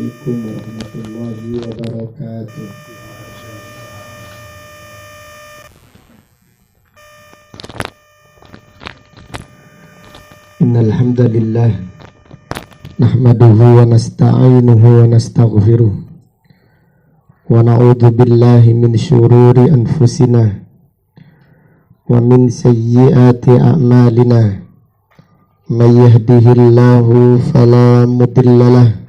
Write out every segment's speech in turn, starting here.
Assalamualaikum warahmatullahi wabarakatuh. Innal hamdalillah nahmaduhu wa nasta'inuhu wa nastaghfiruh wa na'udzu billahi min syururi anfusina wa min sayyiati a'malina. May yahdihillahu fala mudhillalah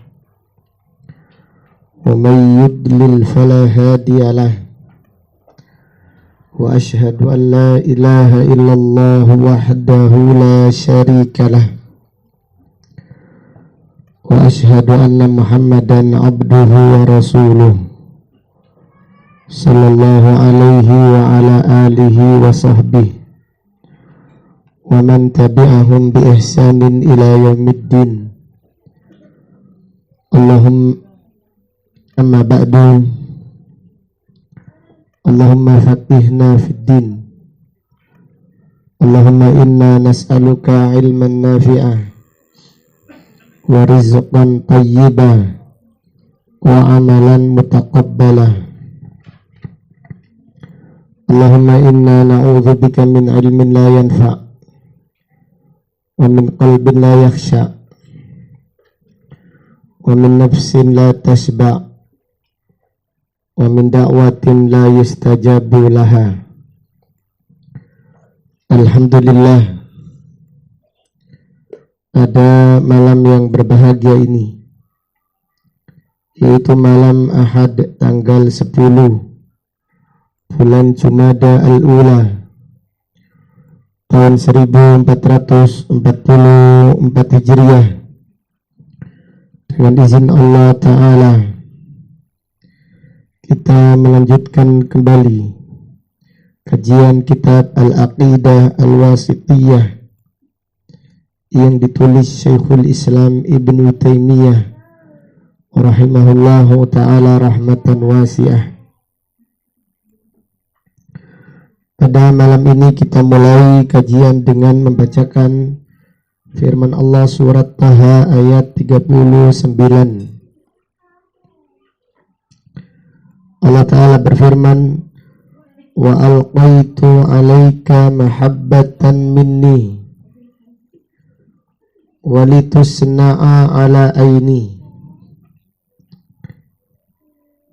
wa may yudlil fala hadiyalah. Wa ashhadu an la ilaha illallah wahdahu la syarikalah wa ashhadu anna Muhammadan abduhu wa rasuluh sallallahu alaihi wa ala alihi wa sahbihi wa man tabi'ahum bi ihsanin ila yaumiddin. Allahumma amma ba'du. Allahumma faqihna fid din. Allahumma inna nas'aluka ilman nafi'ah wa rizqan thayyibah wa amalan mutaqabbalah. Allahumma inna na'udzubika min ilmin la yanfa' wa min qalbin la yakhsha wa min nafsin la tashba' wa min da'watin la yustajabu laha. Alhamdulillah, pada malam yang berbahagia ini, yaitu malam Ahad tanggal 10 bulan Jumada al-Ula tahun 1444 Hijriah, dengan izin Allah Ta'ala kita melanjutkan kembali kajian kitab Al-Aqidah Al-Wasithiyah yang ditulis Syekhul Islam Ibnu Taimiyah rahimahullahu ta'ala rahmatan wasi'ah. Pada malam ini kita mulai kajian dengan membacakan firman Allah surat Taha ayat 39. Allah Ta'ala berfirman, wa alqaitu alaika mahabbatan minni walitusna'a ala aini.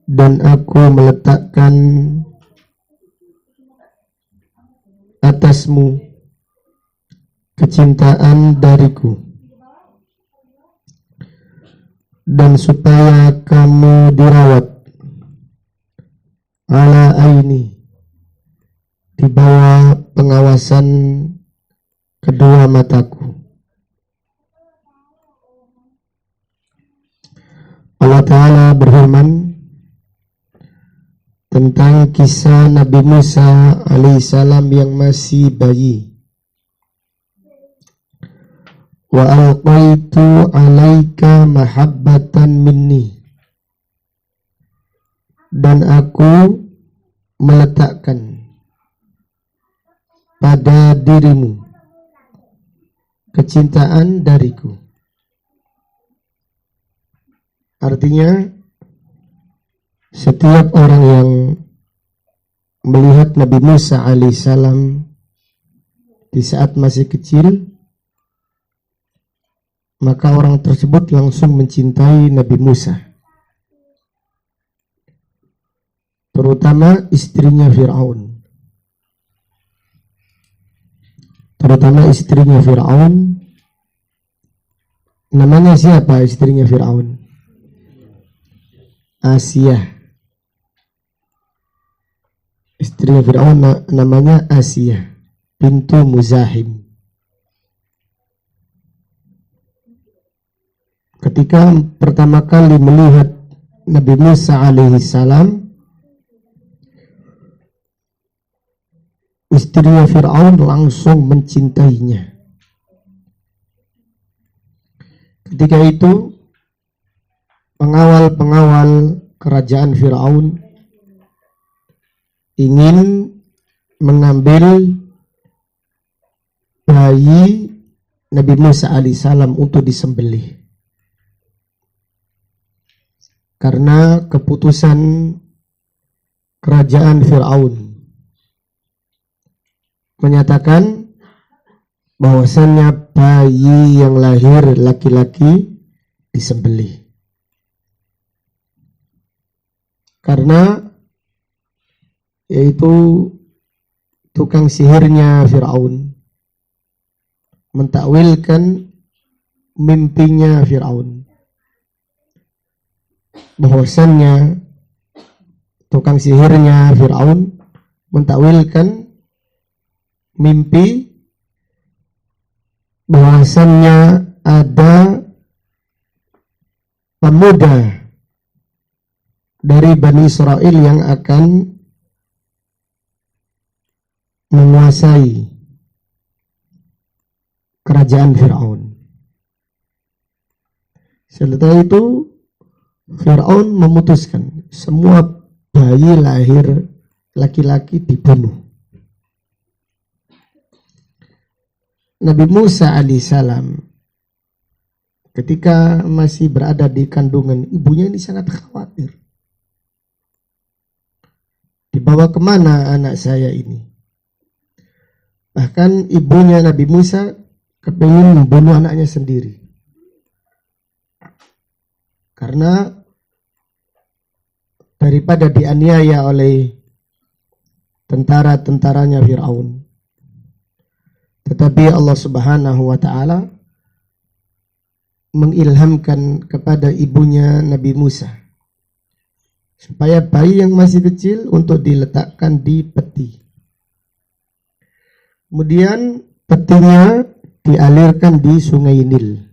Dan aku meletakkan atasmu kecintaan dariku, dan supaya kamu dirawat ala aini, di bawah pengawasan kedua mataku. Allah Ta'ala berfirman tentang kisah Nabi Musa alaihissalam yang masih bayi. Wa alqaitu alaika mahabbatan minni. Dan aku meletakkan pada dirimu kecintaan dariku. Artinya, setiap orang yang melihat Nabi Musa alaihissalam di saat masih kecil, maka orang tersebut langsung mencintai Nabi Musa, terutama istrinya Fir'aun. Namanya siapa istrinya Fir'aun? Asiyah. Istrinya Fir'aun namanya Asiyah bintu Muzahim. Ketika pertama kali melihat Nabi Musa alaihissalam, istrinya Fir'aun langsung mencintainya. Ketika itu pengawal-pengawal kerajaan Fir'aun ingin mengambil bayi Nabi Musa alaihissalam untuk disembelih. karena keputusan kerajaan Fir'aun menyatakan bahwasannya bayi yang lahir laki-laki disembelih. Karena yaitu tukang sihirnya Fir'aun mentakwilkan mimpinya Fir'aun, bahwasannya tukang sihirnya Fir'aun mentakwilkan mimpi bahwasannya ada pemuda dari Bani Israel yang akan menguasai kerajaan Fir'aun. Setelah itu Fir'aun memutuskan semua bayi lahir laki-laki dibunuh. Nabi Musa alaihissalam ketika masih berada di kandungan ibunya ini sangat khawatir. Dibawa kemana anak saya ini? Bahkan ibunya Nabi Musa kepingin membunuh anaknya sendiri. Karena daripada dianiaya oleh tentara-tentaranya Fir'aun. Tetapi Allah Subhanahu wa ta'ala mengilhamkan kepada ibunya Nabi Musa supaya bayi yang masih kecil untuk diletakkan di peti. Kemudian petinya dialirkan di Sungai Nil.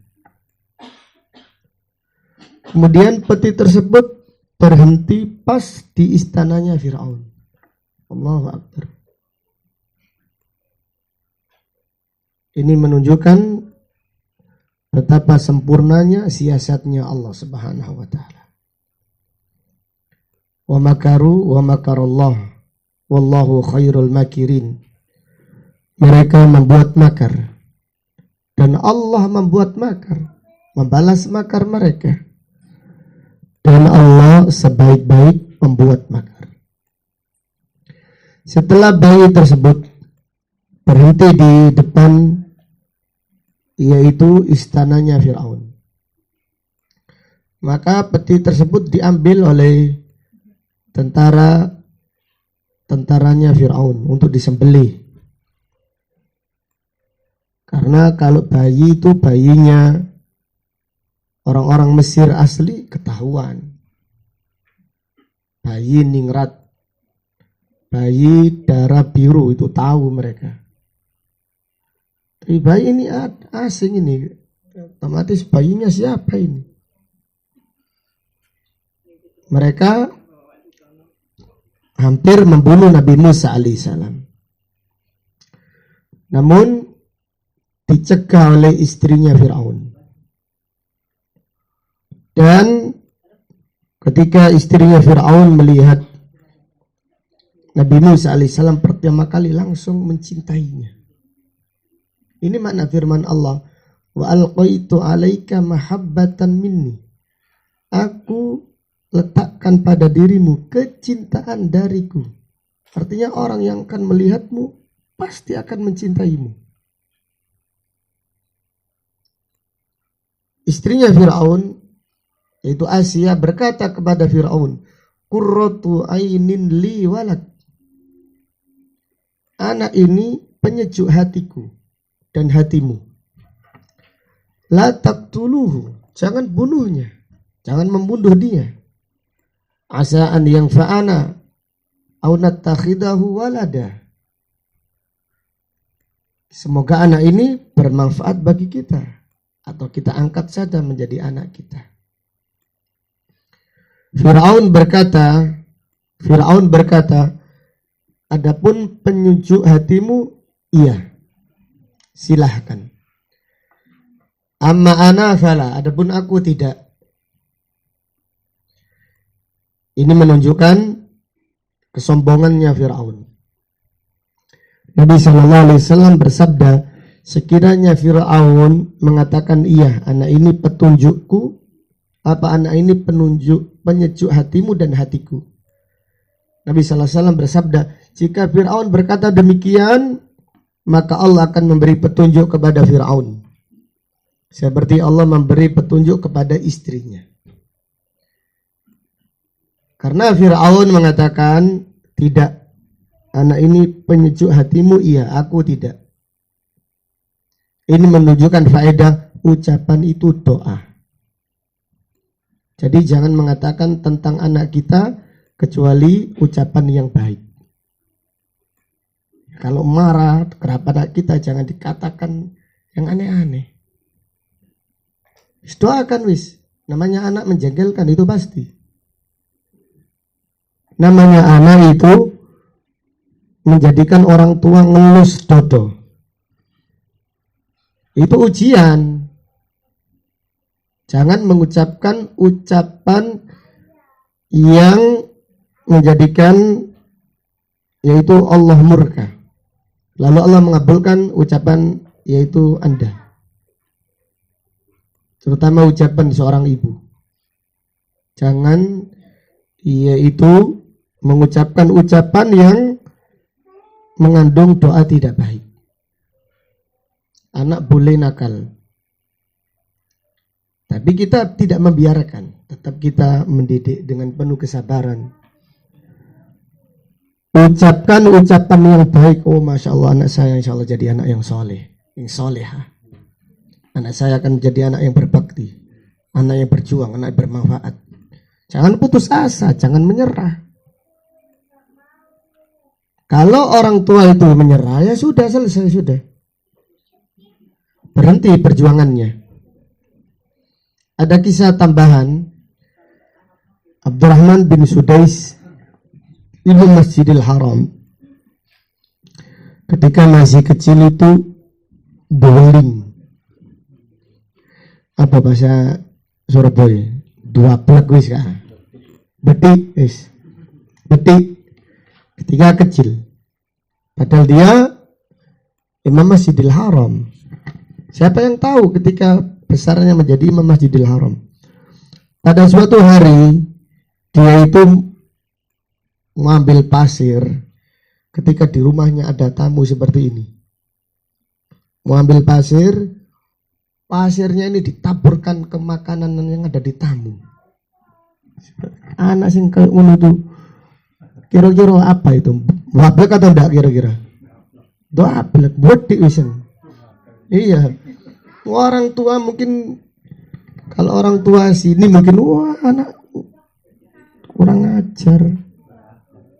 Kemudian peti tersebut berhenti pas di istananya Fir'aun. Allahu Akbar. Ini menunjukkan betapa sempurnanya siasatnya Allah Subhanahu wa ta'ala. Wa makaru wa makarallah wallahu khairul makirin. Mereka membuat makar dan Allah membuat makar, membalas makar mereka. Dan Allah sebaik-baik membuat makar. Setelah bayi tersebut berhenti di depan yaitu istananya Fir'aun, maka peti tersebut diambil oleh tentaranya Fir'aun untuk disembelih. Karena kalau bayi itu bayinya orang-orang Mesir asli ketahuan. Bayi ningrat, bayi darah biru itu tahu mereka. Tapi bayi ini asing ini, otomatis bayinya siapa ini? Mereka hampir membunuh Nabi Musa alaihissalam. Namun dicegah oleh istrinya Fir'aun. Dan ketika istrinya Fir'aun melihat Nabi Musa alaihissalam pertama kali langsung mencintainya. Ini makna firman Allah, wa alqaitu alaika mahabbatan minni. Aku letakkan pada dirimu kecintaan dariku. Artinya orang yang akan melihatmu pasti akan mencintaimu. Istrinya Fir'aun, yaitu Asia, berkata kepada Fir'aun, qurratu ainin li walad. Anak ini penyejuk hatiku dan hatimu. La taqtuluhu, jangan bunuhnya, jangan membunuh dia. Asa an yang fa'ana au nattakhidahu walada. Semoga anak ini bermanfaat bagi kita, atau kita angkat saja menjadi anak kita. Fir'aun berkata, adapun penyejuk hatimu, iya, silahkan. Amma ana fala, adapun aku tidak. Ini menunjukkan kesombongannya Fir'aun. Nabi SAW bersabda, sekiranya Fir'aun mengatakan iya, anak ini petunjukku apa anak ini penyejuk hatimu dan hatiku. Nabi SAW bersabda, jika Fir'aun berkata demikian, maka Allah akan memberi petunjuk kepada Fir'aun, seperti Allah memberi petunjuk kepada istrinya. Karena Fir'aun mengatakan, tidak, anak ini penyejuk hatimu, iya, aku tidak. Ini menunjukkan faedah ucapan itu doa. Jadi jangan mengatakan tentang anak kita kecuali ucapan yang baik. Kalau marah terhadap anak kita, jangan dikatakan yang aneh-aneh. Doakan wis. Namanya anak menjengkelkan itu pasti. Namanya anak itu menjadikan orang tua ngelus dodo. Itu ujian. Jangan mengucapkan ucapan yang menjadikan yaitu Allah murka. Lalu Allah mengabulkan ucapan yaitu Anda. Terutama ucapan seorang ibu. Jangan yaitu mengucapkan ucapan yang mengandung doa tidak baik. Anak boleh nakal, tapi kita tidak membiarkan, tetap kita mendidik dengan penuh kesabaran. Ucapkan ucapan yang baik. Oh, Masya Allah, anak saya insya Allah jadi anak yang soleh, yang soleha. Anak saya akan menjadi anak yang berbakti, anak yang berjuang, anak yang bermanfaat. Jangan putus asa, jangan menyerah. Kalau orang tua itu menyerah, ya sudah, selesai, sudah. Berhenti perjuangannya. Ada kisah tambahan. Abdurrahman bin Sudais Imam Masjidil Haram ketika masih kecil itu bowling. Apa bahasa Surabaya? Dua plek wis kah? Betik wis. Betik ketika kecil. Padahal dia Imam Masjidil Haram. Siapa yang tahu ketika besarnya menjadi Imam Masjidil Haram? Pada suatu hari dia itu mengambil pasir ketika di rumahnya ada tamu seperti ini. Mengambil pasir, pasirnya ini ditaburkan ke makanan yang ada di tamu. Anak sing kayak ngono itu kira-kira apa itu? Wablek atau enggak kira-kira? Wablek, bodik wisen. Iya. Orang tua mungkin, kalau orang tua sini mungkin wah anak kurang ajar.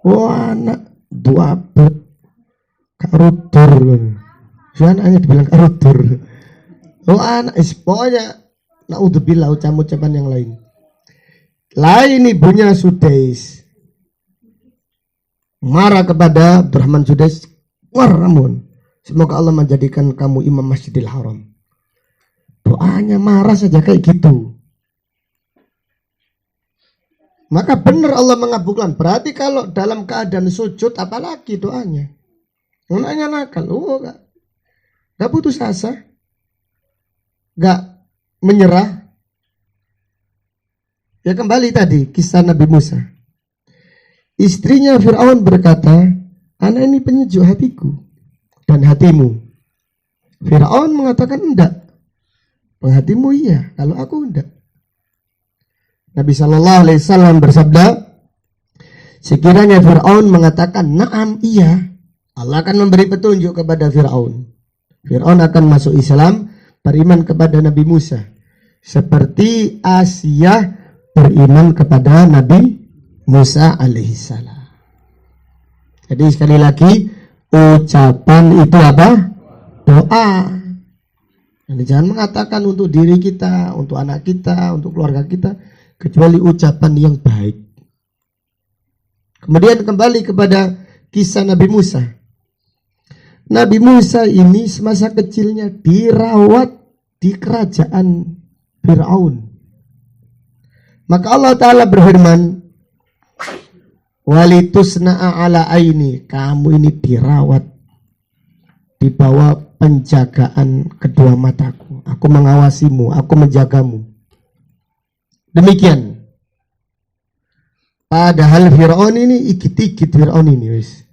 Wah anak duablek karudur. So anaknya dibilang karudur. Oh anak pokoknya naudzubillah ucapan yang lain. Lain ibunya Sudais marah kepada Abdurrahman Sudais. Waramun, semoga Allah menjadikan kamu Imam Masjidil Haram. Doanya marah saja kayak gitu. Maka benar Allah mengabulkan. Berarti kalau dalam keadaan sujud apalagi doanya. Anaknya nakal. Oh gak putus asa. Gak menyerah. Ya kembali tadi kisah Nabi Musa. Istrinya Fir'aun berkata, anak ini penyejuk hatiku dan hatimu. Fir'aun mengatakan enggak. Penghatimu iya, kalau aku enggak. Nabi SAW bersabda, sekiranya Fir'aun mengatakan na'am iya, Allah akan memberi petunjuk kepada Fir'aun. Fir'aun akan masuk Islam, beriman kepada Nabi Musa. Seperti Asiyah beriman kepada Nabi Musa alaihissalam. Jadi sekali lagi, ucapan itu apa? Doa. Jadi jangan mengatakan untuk diri kita, untuk anak kita, untuk keluarga kita, kecuali ucapan yang baik. Kemudian kembali kepada kisah Nabi Musa. Nabi Musa ini semasa kecilnya dirawat di kerajaan Fir'aun. Maka Allah Ta'ala berfirman, walitusna'a ala aini, kamu ini dirawat di bawah penjagaan kedua mataku. Aku mengawasimu, aku menjagamu. Demikian. Padahal Fir'aun ini ikit-ikit Fir'aun ini wis.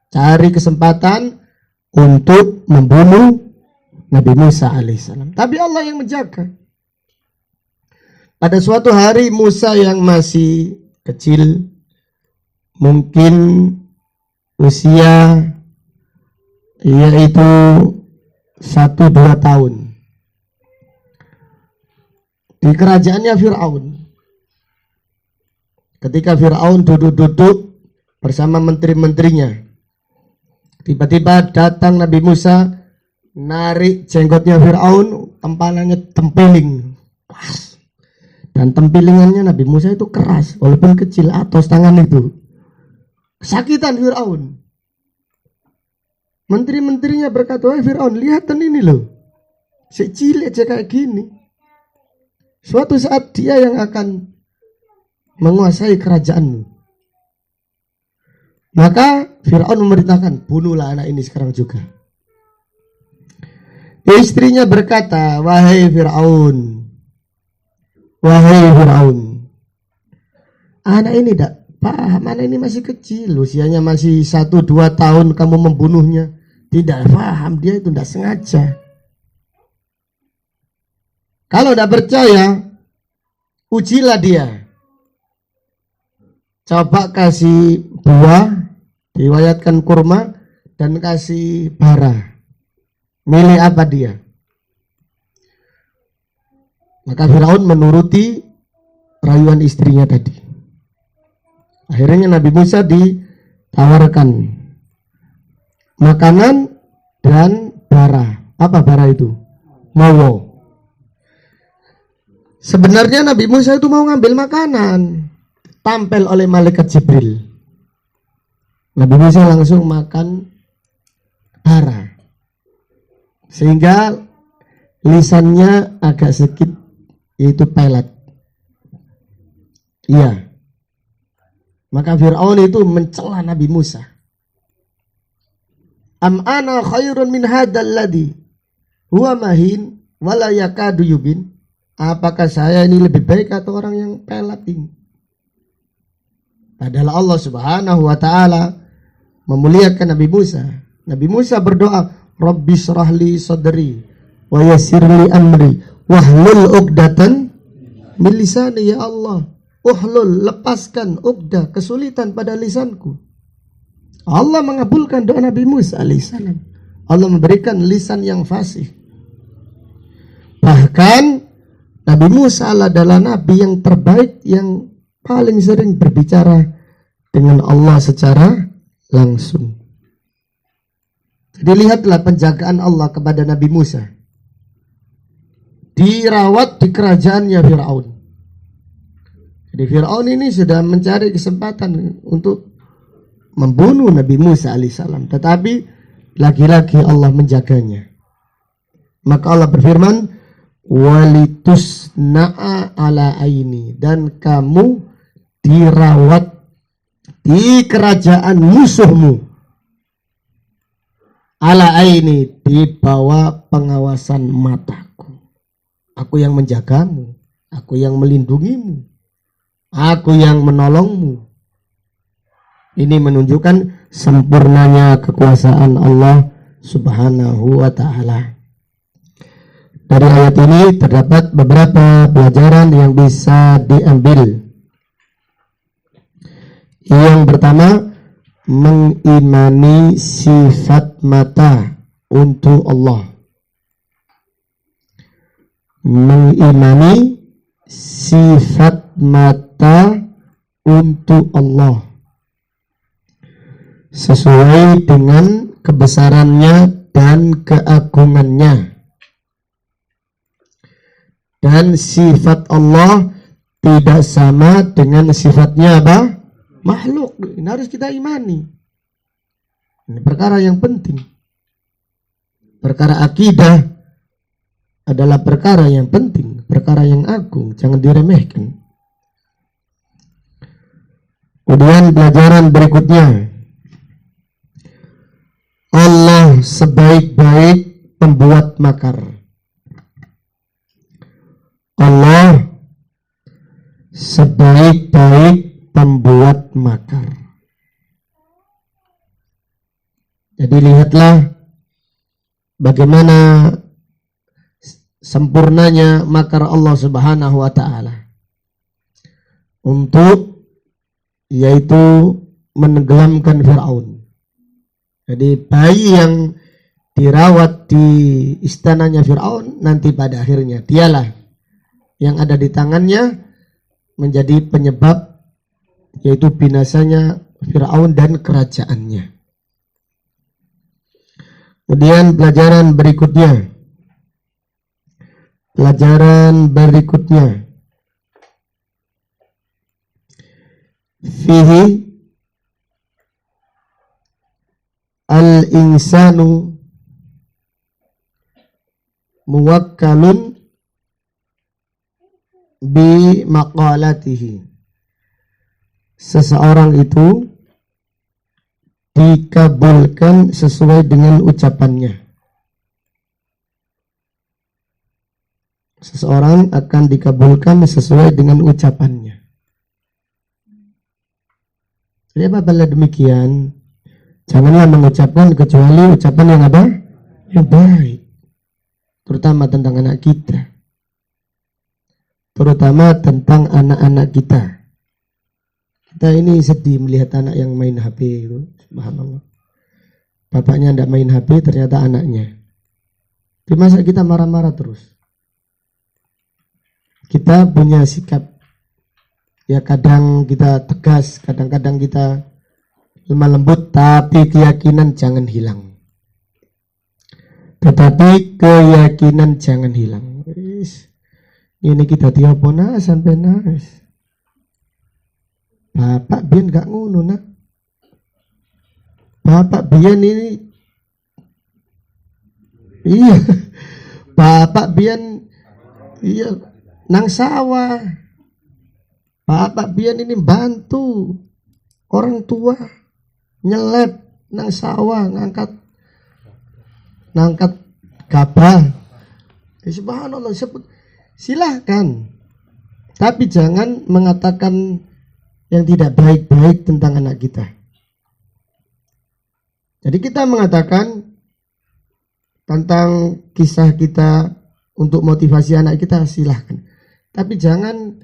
Cari kesempatan untuk membunuh Nabi Musa alaihissalam. Tapi Allah yang menjaga. Pada suatu hari Musa yang masih kecil, mungkin usia yaitu 1-2 tahun, di kerajaannya Fir'aun. Ketika Fir'aun duduk-duduk bersama menteri-menterinya, tiba-tiba datang Nabi Musa, narik jenggotnya Fir'aun, tempalannya tempeling. Dan tempilingannya Nabi Musa itu keras, walaupun kecil, atos tangan itu. Kesakitan Fir'aun. Menteri-menterinya berkata, "Wahai Fir'aun, lihatan ini loh. Cilik aja kayak gini. Suatu saat dia yang akan menguasai kerajaanmu." Maka Fir'aun memerintahkan, "Bunuhlah anak ini sekarang juga." Istrinya berkata, "Wahai Fir'aun, anak ini tidak paham, anak ini masih kecil, usianya masih 1-2 tahun, kamu membunuhnya. Tidak paham, dia itu tidak sengaja. Kalau tidak percaya, ujilah dia. Coba kasih buah, riwayatkan kurma, dan kasih bara. Milih apa dia?" Maka Firaun menuruti rayuan istrinya tadi. Akhirnya Nabi Musa ditawarkan makanan dan bara. Apa bara itu? Mawo. Sebenarnya Nabi Musa itu mau ngambil makanan, tampil oleh malaikat Jibril. Nabi Musa langsung makan bara, sehingga lisannya agak sedikit, yaitu pelet. Iya. Maka Fir'aun itu mencela Nabi Musa. "Am ana khairun min hadzal ladzi huwa mahin wala yakadu yubin?" Apakah saya ini lebih baik atau orang yang pelat ini? Padahal Allah Subhanahu wa taala memuliakan Nabi Musa. Nabi Musa berdoa, "Rabbi shrah li sadri wa yassir li amri wahlul 'uqdatan min lisani." Ya Allah, uhlul, lepaskan uqdah, kesulitan pada lisanku. Allah mengabulkan doa Nabi Musa alaihissalam. Allah memberikan lisan yang fasih. Bahkan Nabi Musa adalah nabi yang terbaik, yang paling sering berbicara dengan Allah secara langsung. Jadi lihatlah penjagaan Allah kepada Nabi Musa. Dirawat di kerajaannya Fir'aun. Jadi Fir'aun ini sudah mencari kesempatan untuk membunuh Nabi Musa alaihissalam, tetapi lagi-lagi Allah menjaganya. Maka Allah berfirman, "Walitusna'a ala aini," dan kamu dirawat di kerajaan musuhmu. Ala aini, di bawah pengawasan mataku. Aku yang menjagamu, aku yang melindungimu, aku yang menolongmu. Ini menunjukkan sempurnanya kekuasaan Allah Subhanahu wa ta'ala. Dari ayat ini terdapat beberapa pelajaran yang bisa diambil. Yang pertama, mengimani sifat mata untuk Allah. Mengimani sifat mata untuk Allah sesuai dengan kebesarannya dan keagungannya. Dan sifat Allah tidak sama dengan sifatnya apa? Makhluk. Ini harus kita imani. Ini perkara yang penting. Perkara akidah adalah perkara yang penting, perkara yang agung, jangan diremehkan. Kemudian pelajaran berikutnya, Allah sebaik-baik pembuat makar. Allah sebaik-baik pembuat makar. Jadi lihatlah bagaimana sempurnanya makar Allah Subhanahu wa taala untuk yaitu menenggelamkan Firaun. Jadi bayi yang dirawat di istananya Firaun nanti pada akhirnya dialah yang ada di tangannya menjadi penyebab yaitu binasanya Firaun dan kerajaannya. Kemudian pelajaran berikutnya. Fihi al-insanu muwakkalun bi maqalatihi. Seseorang itu dikabulkan sesuai dengan ucapannya. Seseorang akan dikabulkan sesuai dengan ucapannya. Jadi apabila demikian, janganlah mengucapkan kecuali ucapan yang apa? Yang baik. Terutama tentang anak kita. Terutama tentang anak-anak kita. Kita ini sedih melihat anak yang main HP itu. Subhanallah. Bapaknya tidak main HP, ternyata anaknya. Di masa kita marah-marah terus. Kita punya sikap, ya kadang kita tegas, kadang-kadang kita lemah lembut, tapi keyakinan jangan hilang. Tetapi keyakinan jangan hilang. Ini kita diopo nas sampai nas. Bapak biyen gak ngono nak. Bapak biyen ini, iya, bapak biyen, iya. Nang sawah, bapak biyen ini bantu orang tua nyelet nang sawah ngangkat gabah. Subhanallah, silahkan, tapi jangan mengatakan yang tidak baik-baik tentang anak kita. Jadi kita mengatakan tentang kisah kita untuk motivasi anak kita, silahkan. Tapi jangan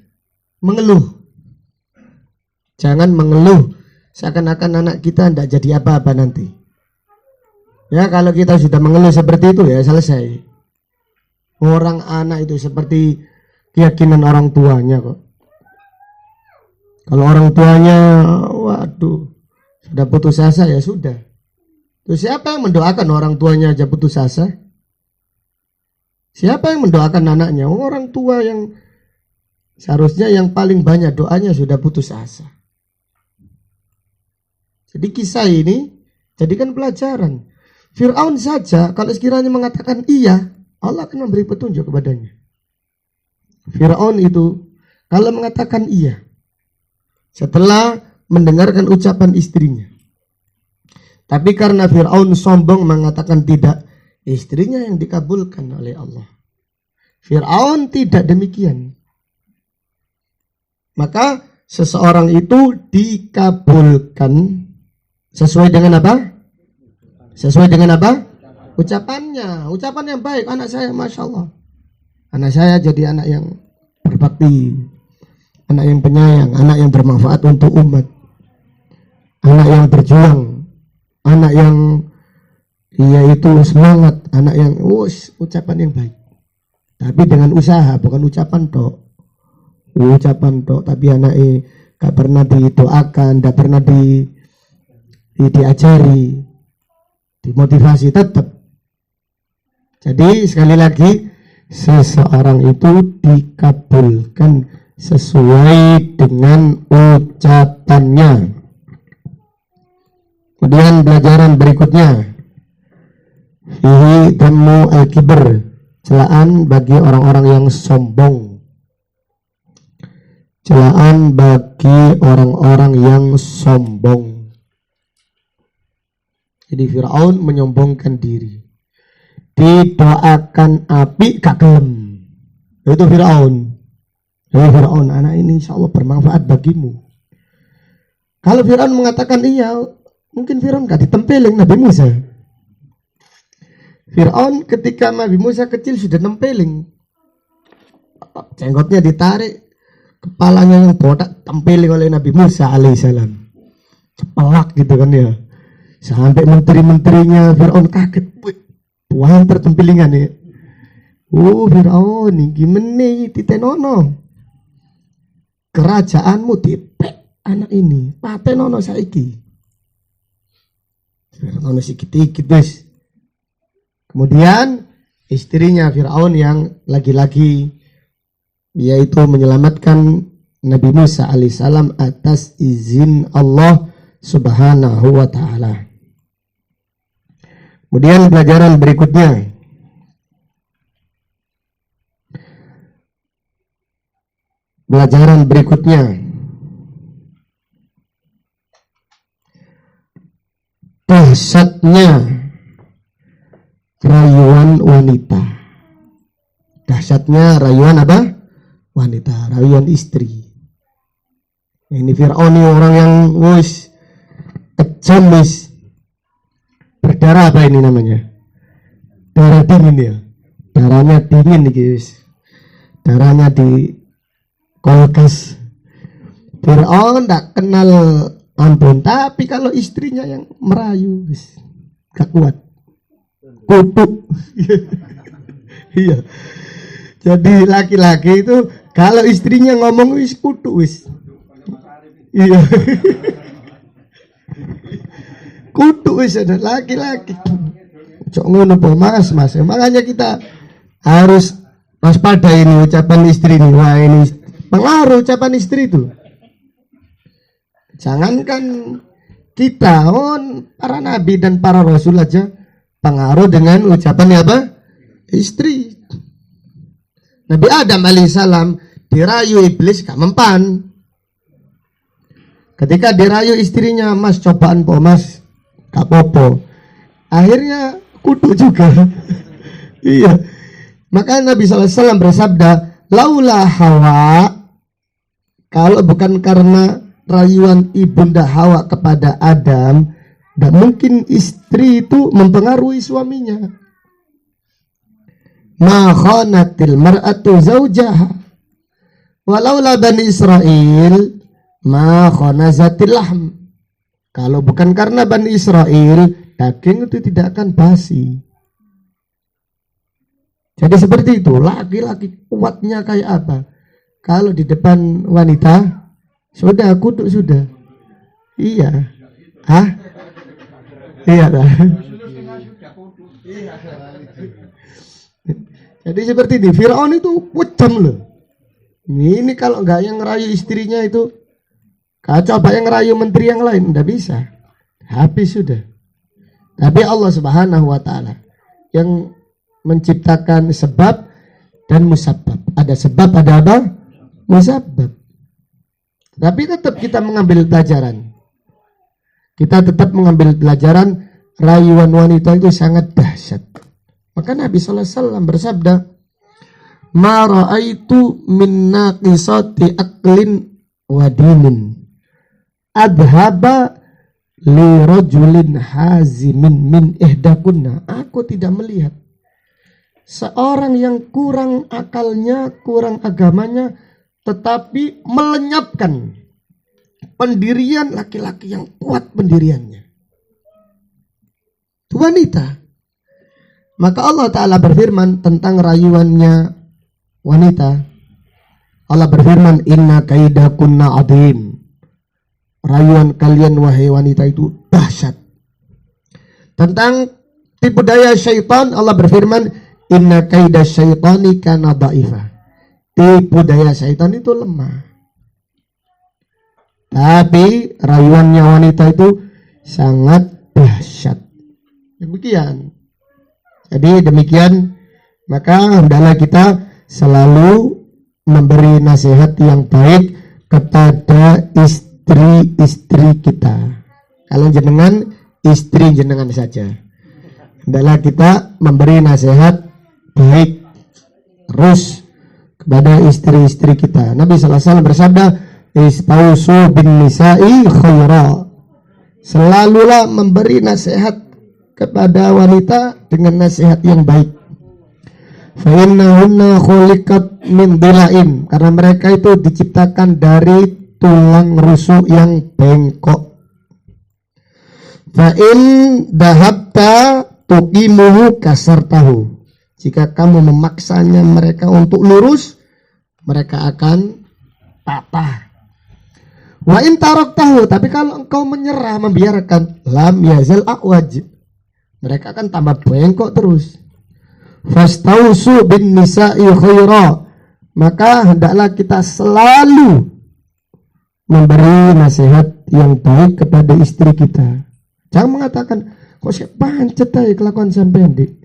mengeluh. Jangan mengeluh seakan-akan anak kita tidak jadi apa-apa nanti. Ya kalau kita sudah mengeluh seperti itu ya selesai. Orang anak itu seperti keyakinan orang tuanya kok. Kalau orang tuanya waduh sudah putus asa ya sudah. Terus siapa yang mendoakan orang tuanya aja putus asa? Siapa yang mendoakan anaknya? Orang tua yang seharusnya yang paling banyak doanya sudah putus asa. Jadi kisah ini jadikan pelajaran. Fir'aun saja kalau sekiranya mengatakan iya, Allah akan memberi petunjuk kepadanya. Fir'aun itu kalau mengatakan iya, setelah mendengarkan ucapan istrinya. Tapi karena Fir'aun sombong mengatakan tidak, istrinya yang dikabulkan oleh Allah. Fir'aun tidak demikian. Maka seseorang itu dikabulkan sesuai dengan apa? Sesuai dengan apa? Ucapannya, ucapan yang baik. Anak saya, Masya Allah, anak saya jadi anak yang berbakti, anak yang penyayang, anak yang bermanfaat untuk umat, anak yang berjuang, anak yang yaitu semangat, anak yang ucapan yang baik. Tapi dengan usaha, bukan ucapan tok. Ucapan tok, tapi anaknya gak pernah didoakan, gak pernah diajari, dimotivasi tetap. Jadi sekali lagi, seseorang itu dikabulkan sesuai dengan ucapannya. Kemudian pelajaran berikutnya, fihi dhammu al-kibr, celaan bagi orang-orang yang sombong. Celaan bagi orang-orang yang sombong. Jadi Fir'aun menyombongkan diri. Didoakan api gak gelem. Itu Fir'aun. Hei Fir'aun, anak ini insya Allah bermanfaat bagimu. Kalau Fir'aun mengatakan iya, mungkin Fir'aun gak ditempelin Nabi Musa. Fir'aun ketika Nabi Musa kecil sudah nempeling, jenggotnya ditarik, kepalanya yang botak tempeling oleh Nabi Musa alaihissalam. Cepelak gitu kan ya. Sampai menteri-menterinya Fir'aun kaget. Wah tertempelingan ya. Fir'aun ini gimana titenono. Kerajaanmu dipek anak ini. Patenono saiki. Fir'aun sikit-sikit wis. Kemudian istrinya Fir'aun yang lagi-lagi yaitu menyelamatkan Nabi Musa alaihissalam atas izin Allah subhanahu wa ta'ala. Kemudian pelajaran berikutnya, dahsyatnya rayuan wanita. Dahsyatnya rayuan apa? Wanita, rayuan istri. Ini Fir'aun orang yang kejam wis. Berdarah apa ini namanya? Darah dingin ya. Darahnya dingin nih guys. Darahnya di kulkas. Fir'aun tak kenal ampun, tapi kalau istrinya yang merayu wis gak kuat. Kutuk. Iya. Jadi laki-laki itu kalau istrinya ngomong wis kutuk wis. Iya. Kutuk wis ada laki-laki. Cok ngono po mas. Makanya kita harus waspada ini ucapan istri ini. Wah ini pengaruh ucapan istri itu. Jangankan kita, para nabi dan para rasul aja pengaruh dengan ucapan apa? Istri. Nabi Adam alaihissalam dirayu iblis gak mempan. Ketika dirayu istrinya, mas cobaan po mas, gak popo. Akhirnya kutuk juga. Iya. Maka Nabi SAW bersabda, laula Hawa, kalau bukan karena rayuan ibunda Hawa kepada Adam, dan mungkin istri itu mempengaruhi suaminya. Ma khanatil mar'atu zawjaha, walaula Bani Israel ma khanazatil lahm. Kalau bukan karena Bani Israel, daging itu tidak akan basi. Jadi seperti itu, laki-laki kuatnya kayak apa? Kalau di depan wanita, sudah kutuk sudah. Iya. Hah? Iya dah. Jadi seperti ini, Fir'aun itu kejam loh. Ini kalau nggak yang ngerayu istrinya itu, coba yang ngerayu menteri yang lain, nggak bisa. Habis sudah. Tapi Allah Subhanahu wa ta'ala yang menciptakan sebab dan musabab. Ada sebab, ada apa? Musabab. Tapi tetap kita mengambil pelajaran. Kita tetap mengambil pelajaran, rayuan wanita itu sangat dahsyat. Maka Nabi SAW bersabda, ma ra'aitu min naqisati aqlin wa dinin adhaba li rajulin hazimin min ihdakunna. Aku tidak melihat seorang yang kurang akalnya, kurang agamanya, tetapi melenyapkan pendirian laki-laki yang kuat pendiriannya. Itu wanita. Maka Allah Ta'ala berfirman tentang rayuannya wanita. Allah berfirman, inna kaidakunna adhim. Rayuan kalian wahai wanita itu dahsyat. Tentang tipu daya syaitan, Allah berfirman, inna kaida syaitani kana dha'ifa. Tipu daya syaitan itu lemah. Tapi rayuannya wanita itu sangat dahsyat. Demikian. Jadi demikian, maka hendaklah kita selalu memberi nasihat yang baik kepada istri-istri kita. Kalau jenengan, istri jenengan saja. Hendaklah kita memberi nasihat baik terus kepada istri-istri kita. Nabi sallallahu alaihi wasallam bersabda, "Istausu bin nisa'i khaira." Selalulah memberi nasihat kepada wanita dengan nasihat yang baik. Fa innahunna khuliqat min dhila'in, karena mereka itu diciptakan dari tulang rusuk yang bengkok. Fa in dahabta tuqimuhu kasartahu. Jika kamu memaksanya mereka untuk lurus, mereka akan patah. Wa in taraktahu, tapi kalau engkau menyerah, membiarkan, lam yazal a'waj, mereka akan tambah bengkok terus. Fastausu bin nisa'i khaira, maka hendaklah kita selalu memberi nasihat yang baik kepada istri kita. Jangan mengatakan, kok saya pancet aja kelakuan sampean, Dik.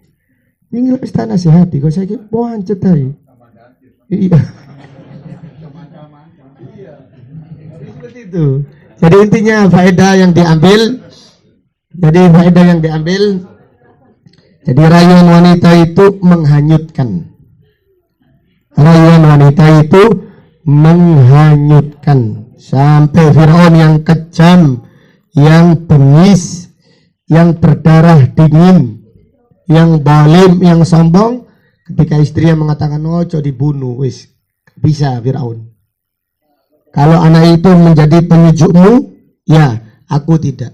Ini lebih nasihati, kok saya pancet aja. Iya. Seperti itu. Jadi intinya faedah yang diambil, jadi rayuan wanita itu menghanyutkan. Rayuan wanita itu menghanyutkan. Sampai Fir'aun yang kejam, yang bengis, yang berdarah dingin, yang zalim, yang sombong, ketika istrinya mengatakan ojo dibunuh, wis bisa Fir'aun. Kalau anak itu menjadi penyujukmu, ya aku tidak.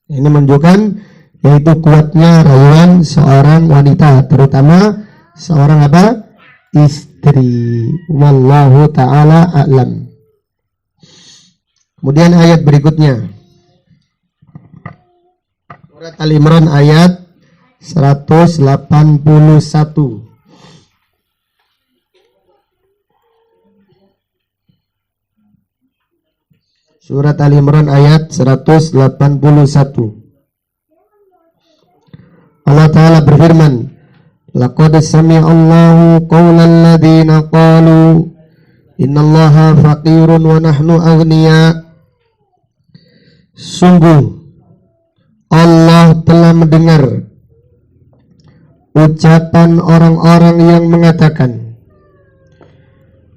Ini menunjukkan yaitu kuatnya rayuan seorang wanita, terutama seorang apa? Istri. Wallahu ta'ala a'lam. Kemudian ayat berikutnya. Surat Al-Imran ayat 181. Surat Al-Imran ayat 181. Allah Ta'ala berfirman, laqad sami'allahu qawlan ladhina qalu innallaha faqirun wa nahnu aghniya. Sungguh Allah telah mendengar ucapan orang-orang yang mengatakan,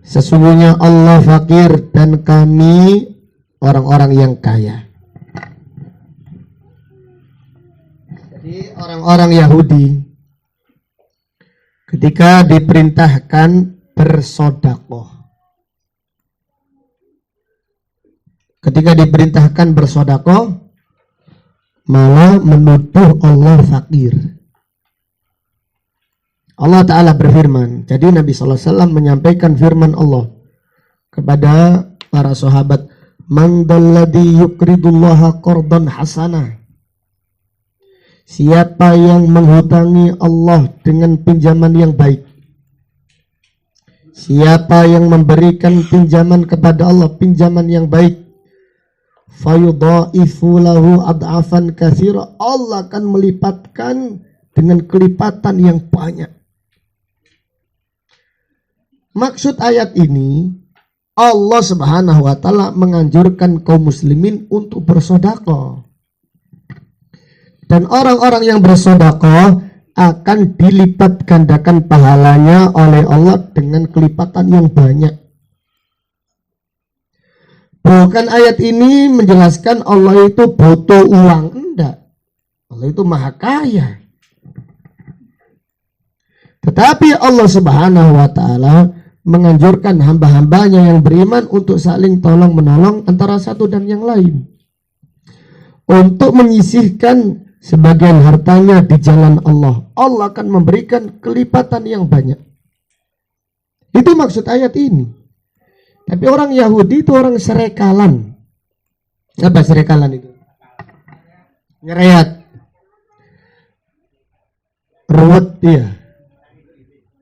sesungguhnya Allah fakir dan kami orang-orang yang kaya. Jadi orang-orang Yahudi ketika diperintahkan bersedekah, malah menuduh Allah fakir. Allah Ta'ala berfirman, jadi Nabi SAW menyampaikan firman Allah kepada para sahabat, man dalladhi yukridullaha qardan hasanah. Siapa yang menghutangi Allah dengan pinjaman yang baik? Siapa yang memberikan pinjaman kepada Allah, pinjaman yang baik? Fayudha'ifu lahu ad'afan katsira. Allah akan melipatkan dengan kelipatan yang banyak. Maksud ayat ini, Allah Subhanahu wa Ta'ala menganjurkan kaum muslimin untuk bersedekah. Dan orang-orang yang bersedekah akan dilipat gandakan pahalanya oleh Allah dengan kelipatan yang banyak. Bukan ayat ini menjelaskan Allah itu butuh uang, enggak. Allah itu maha kaya. Tetapi Allah Subhanahu wa Ta'ala menganjurkan hamba-hambanya yang beriman untuk saling tolong menolong antara satu dan yang lain, untuk menyisihkan sebagian hartanya di jalan Allah. Allah akan memberikan kelipatan yang banyak. Itu maksud ayat ini. Tapi orang Yahudi itu orang serekalan. Apa serekalan itu? Ngereat, ruwet dia.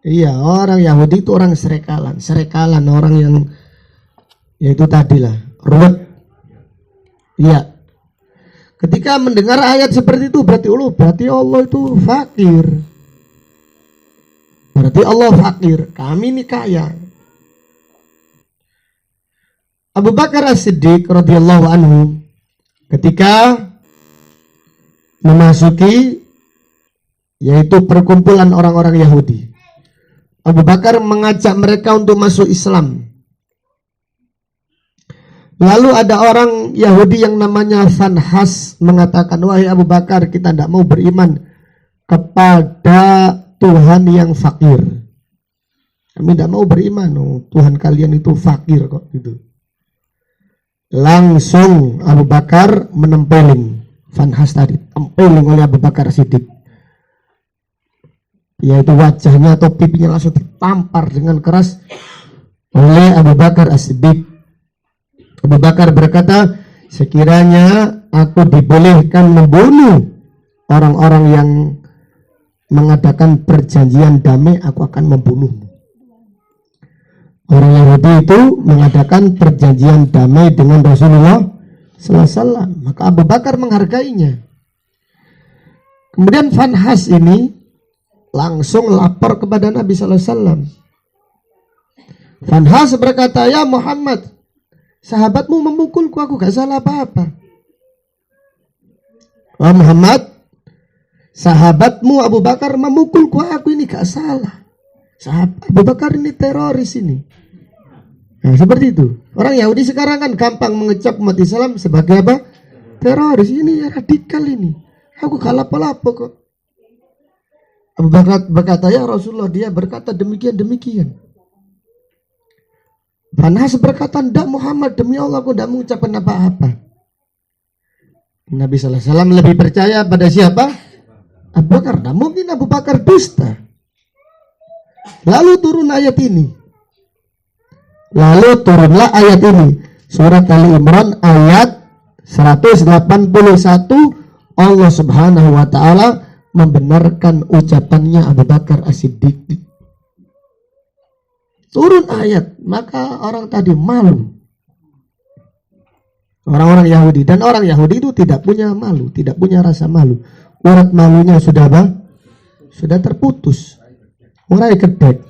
Iya, orang Yahudi itu orang serekalan. Serekalan orang yang, yaitu tadilah ruwet. Iya. Ketika mendengar ayat seperti itu, berarti Allah itu fakir. Berarti Allah fakir, kami ini kaya. Abu Bakar As-Siddiq radhiyallahu anhu ketika memasuki yaitu perkumpulan orang-orang Yahudi, Abu Bakar mengajak mereka untuk masuk Islam. Lalu ada orang Yahudi yang namanya Fanhas mengatakan, wahai Abu Bakar, kita tidak mau beriman kepada Tuhan yang fakir. Kami tidak mau beriman, Tuhan kalian itu fakir kok gitu. Langsung Abu Bakar menempelin Fanhas tadi, tempeling oleh Abu Bakar Siddiq. Yaitu wajahnya atau pipinya langsung ditampar dengan keras oleh Abu Bakar As-Siddiq. Abu Bakar berkata, sekiranya aku dibolehkan membunuh orang-orang yang mengadakan perjanjian damai, aku akan membunuhmu. Orang Yahudi itu mengadakan perjanjian damai dengan Rasulullah SAW, maka Abu Bakar menghargainya. Kemudian Fanhas ini langsung lapor kepada Nabi SAW. Fanhas berkata, ya Muhammad, sahabatmu memukulku, aku gak salah apa-apa. Oh Muhammad, sahabatmu Abu Bakar memukulku, aku ini gak salah. Sahabat Abu Bakar ini teroris ini. Nah, seperti itu. Orang Yahudi sekarang kan gampang mengecap umat Islam sebagai apa? Teroris. Ini radikal ini. Aku gak lapo-lapo kok. Abu Bakar berkata, ya Rasulullah, dia berkata demikian-demikian. Fanhas berkata, ndak Muhammad, demi Allah aku tidak mengucapkan apa-apa. Nabi SAW lebih percaya pada siapa? Abu Bakar. Nah, mungkin Abu Bakar dusta. Lalu turun ayat ini. Lalu turunlah ayat ini. Surat Ali Imran ayat 181. Allah Subhanahu wa ta'ala membenarkan ucapannya Abu Bakar As-Siddiq. Turun ayat, maka orang tadi malu. Orang-orang Yahudi, dan orang Yahudi itu tidak punya malu, tidak punya rasa malu. Urat malunya sudah apa? Sudah terputus. Urai kedek,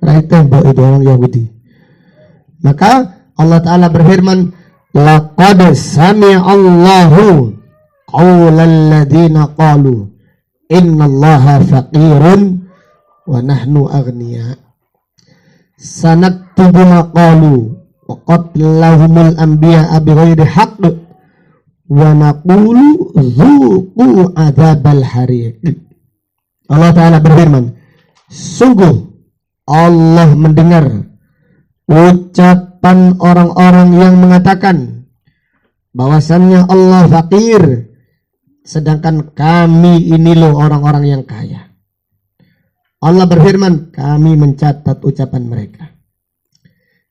urai tembok itu orang Yahudi. Maka Allah Ta'ala berfirman, laqad sami'a Allahu qaulal ladzina qalu innallaha faqirun wa nahnu aghnia. Sanaktubu ma qalu wa qatlahumul anbiya'a bighairi haqq wa naqulu dzuqu adzabal hariq. Allah Ta'ala berfirman, sungguh Allah mendengar ucapan orang-orang yang mengatakan bahwasannya Allah fakir, sedangkan kami ini loh orang-orang yang kaya. Allah berfirman, kami mencatat ucapan mereka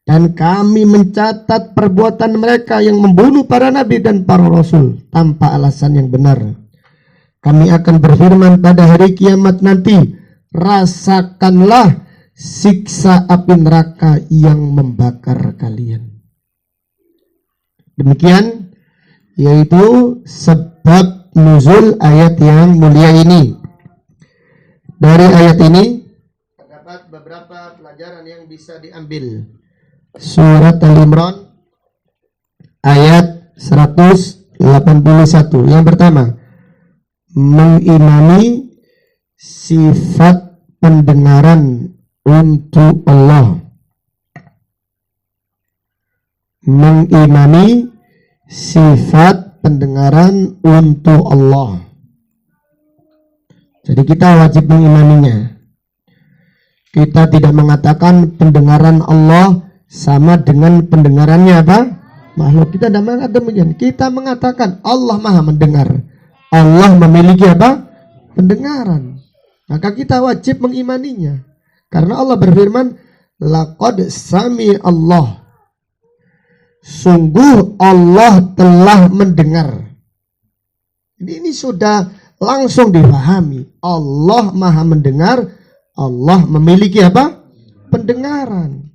dan kami mencatat perbuatan mereka yang membunuh para nabi dan para rasul tanpa alasan yang benar. Kami akan berfirman pada hari kiamat nanti, rasakanlah siksa api neraka yang membakar kalian. Demikian yaitu sebab nuzul ayat yang mulia ini. Dari ayat ini terdapat beberapa pelajaran yang bisa diambil. Surat Al-Imran ayat 181. Yang pertama, mengimani sifat pendengaran untuk Allah. Mengimani sifat pendengaran untuk Allah. Jadi kita wajib mengimaninya. Kita tidak mengatakan pendengaran Allah sama dengan pendengarannya apa? Makhluk. Kita tidak mengatakan demikian. Kita mengatakan Allah Maha mendengar. Allah memiliki apa? Pendengaran. Maka kita wajib mengimaninya. Karena Allah berfirman, laqad sami Allah. Sungguh Allah telah mendengar. Ini sudah langsung dipahami. Allah Maha mendengar. Allah memiliki apa? Pendengaran.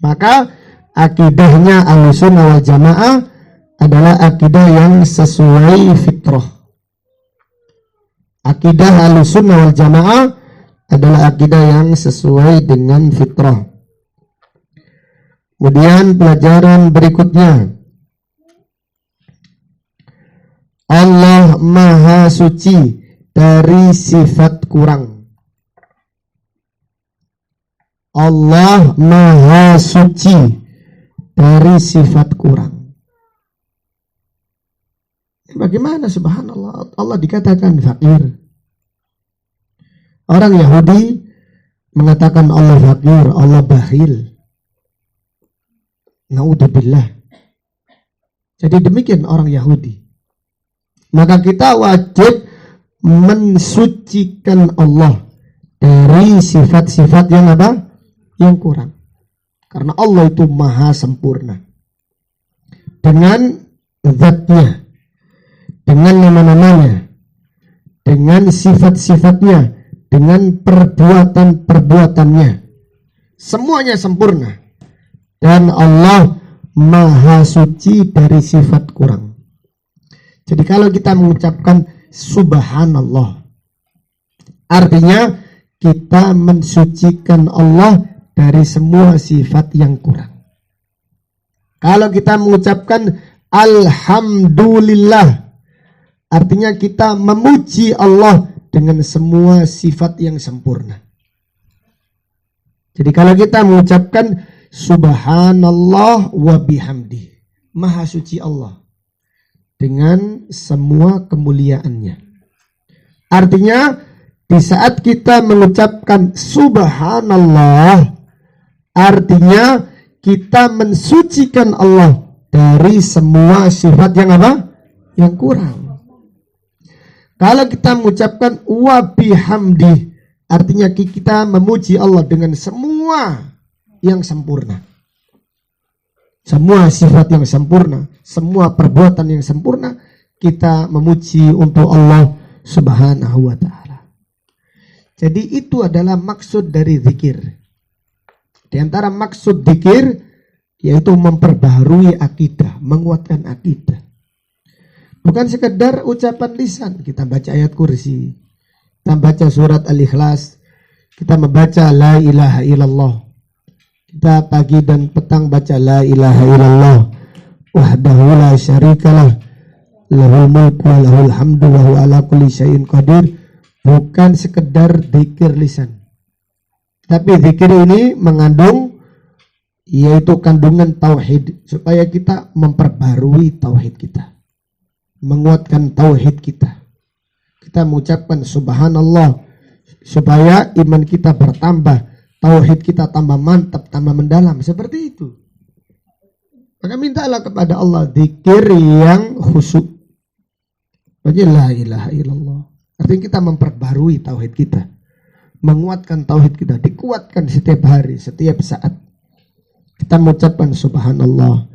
Maka akidahnya Ahlussunnah wal Jamaah adalah akidah yang sesuai fitrah. Akidah Ahlussunnah wal Jamaah adalah akidah yang sesuai dengan fitrah. Kemudian pelajaran berikutnya, Allah Maha Suci dari sifat kurang. Allah maha suci dari sifat kurang. Bagaimana subhanallah Allah dikatakan fakir? Orang Yahudi mengatakan Allah fakir, Allah bakhil. Naudzubillah. Jadi demikian orang Yahudi. Maka kita wajib mensucikan Allah dari sifat-sifat yang apa? Yang kurang. Karena Allah itu maha sempurna. Dengan zatnya, dengan nama-namanya, dengan sifat-sifatnya, dengan perbuatan-perbuatannya. Semuanya sempurna. Dan Allah maha suci dari sifat kurang. Jadi kalau kita mengucapkan subhanallah, artinya kita mensucikan Allah dari semua sifat yang kurang. Kalau kita mengucapkan alhamdulillah, artinya kita memuji Allah dengan semua sifat yang sempurna. Jadi kalau kita mengucapkan subhanallah wa bihamdi, maha suci Allah dengan semua kemuliaannya. Artinya di saat kita mengucapkan subhanallah, artinya kita mensucikan Allah dari semua sifat yang apa? Yang kurang. Kalau kita mengucapkan wa bihamdi, artinya kita memuji Allah dengan semua yang sempurna. Semua sifat yang sempurna, semua perbuatan yang sempurna, kita memuji untuk Allah Subhanahu wa ta'ala. Jadi itu adalah maksud dari zikir. Di antara maksud zikir yaitu memperbaharui akidah, menguatkan akidah. Bukan sekedar ucapan lisan, kita baca ayat kursi, kita baca surat Al-Ikhlas, kita membaca la ilaha illallah. Kita pagi dan petang baca la ilaha illallah wahdahu la syarikalah lahul mulku wa lahul hamdu wa huwa ala kulli syai'in qadir. Bukan sekedar zikir lisan, tapi zikir ini mengandung yaitu kandungan tauhid, supaya kita memperbarui tauhid kita, menguatkan tauhid kita. Kita mengucapkan subhanallah supaya iman kita bertambah, tauhid kita tambah mantap, tambah mendalam, seperti itu. Maka mintalah kepada Allah zikir yang khusyuk. Baca la ilaha illallah. Artinya kita memperbarui tauhid kita, menguatkan tauhid kita, dikuatkan setiap hari, setiap saat. Kita mengucapkan subhanallah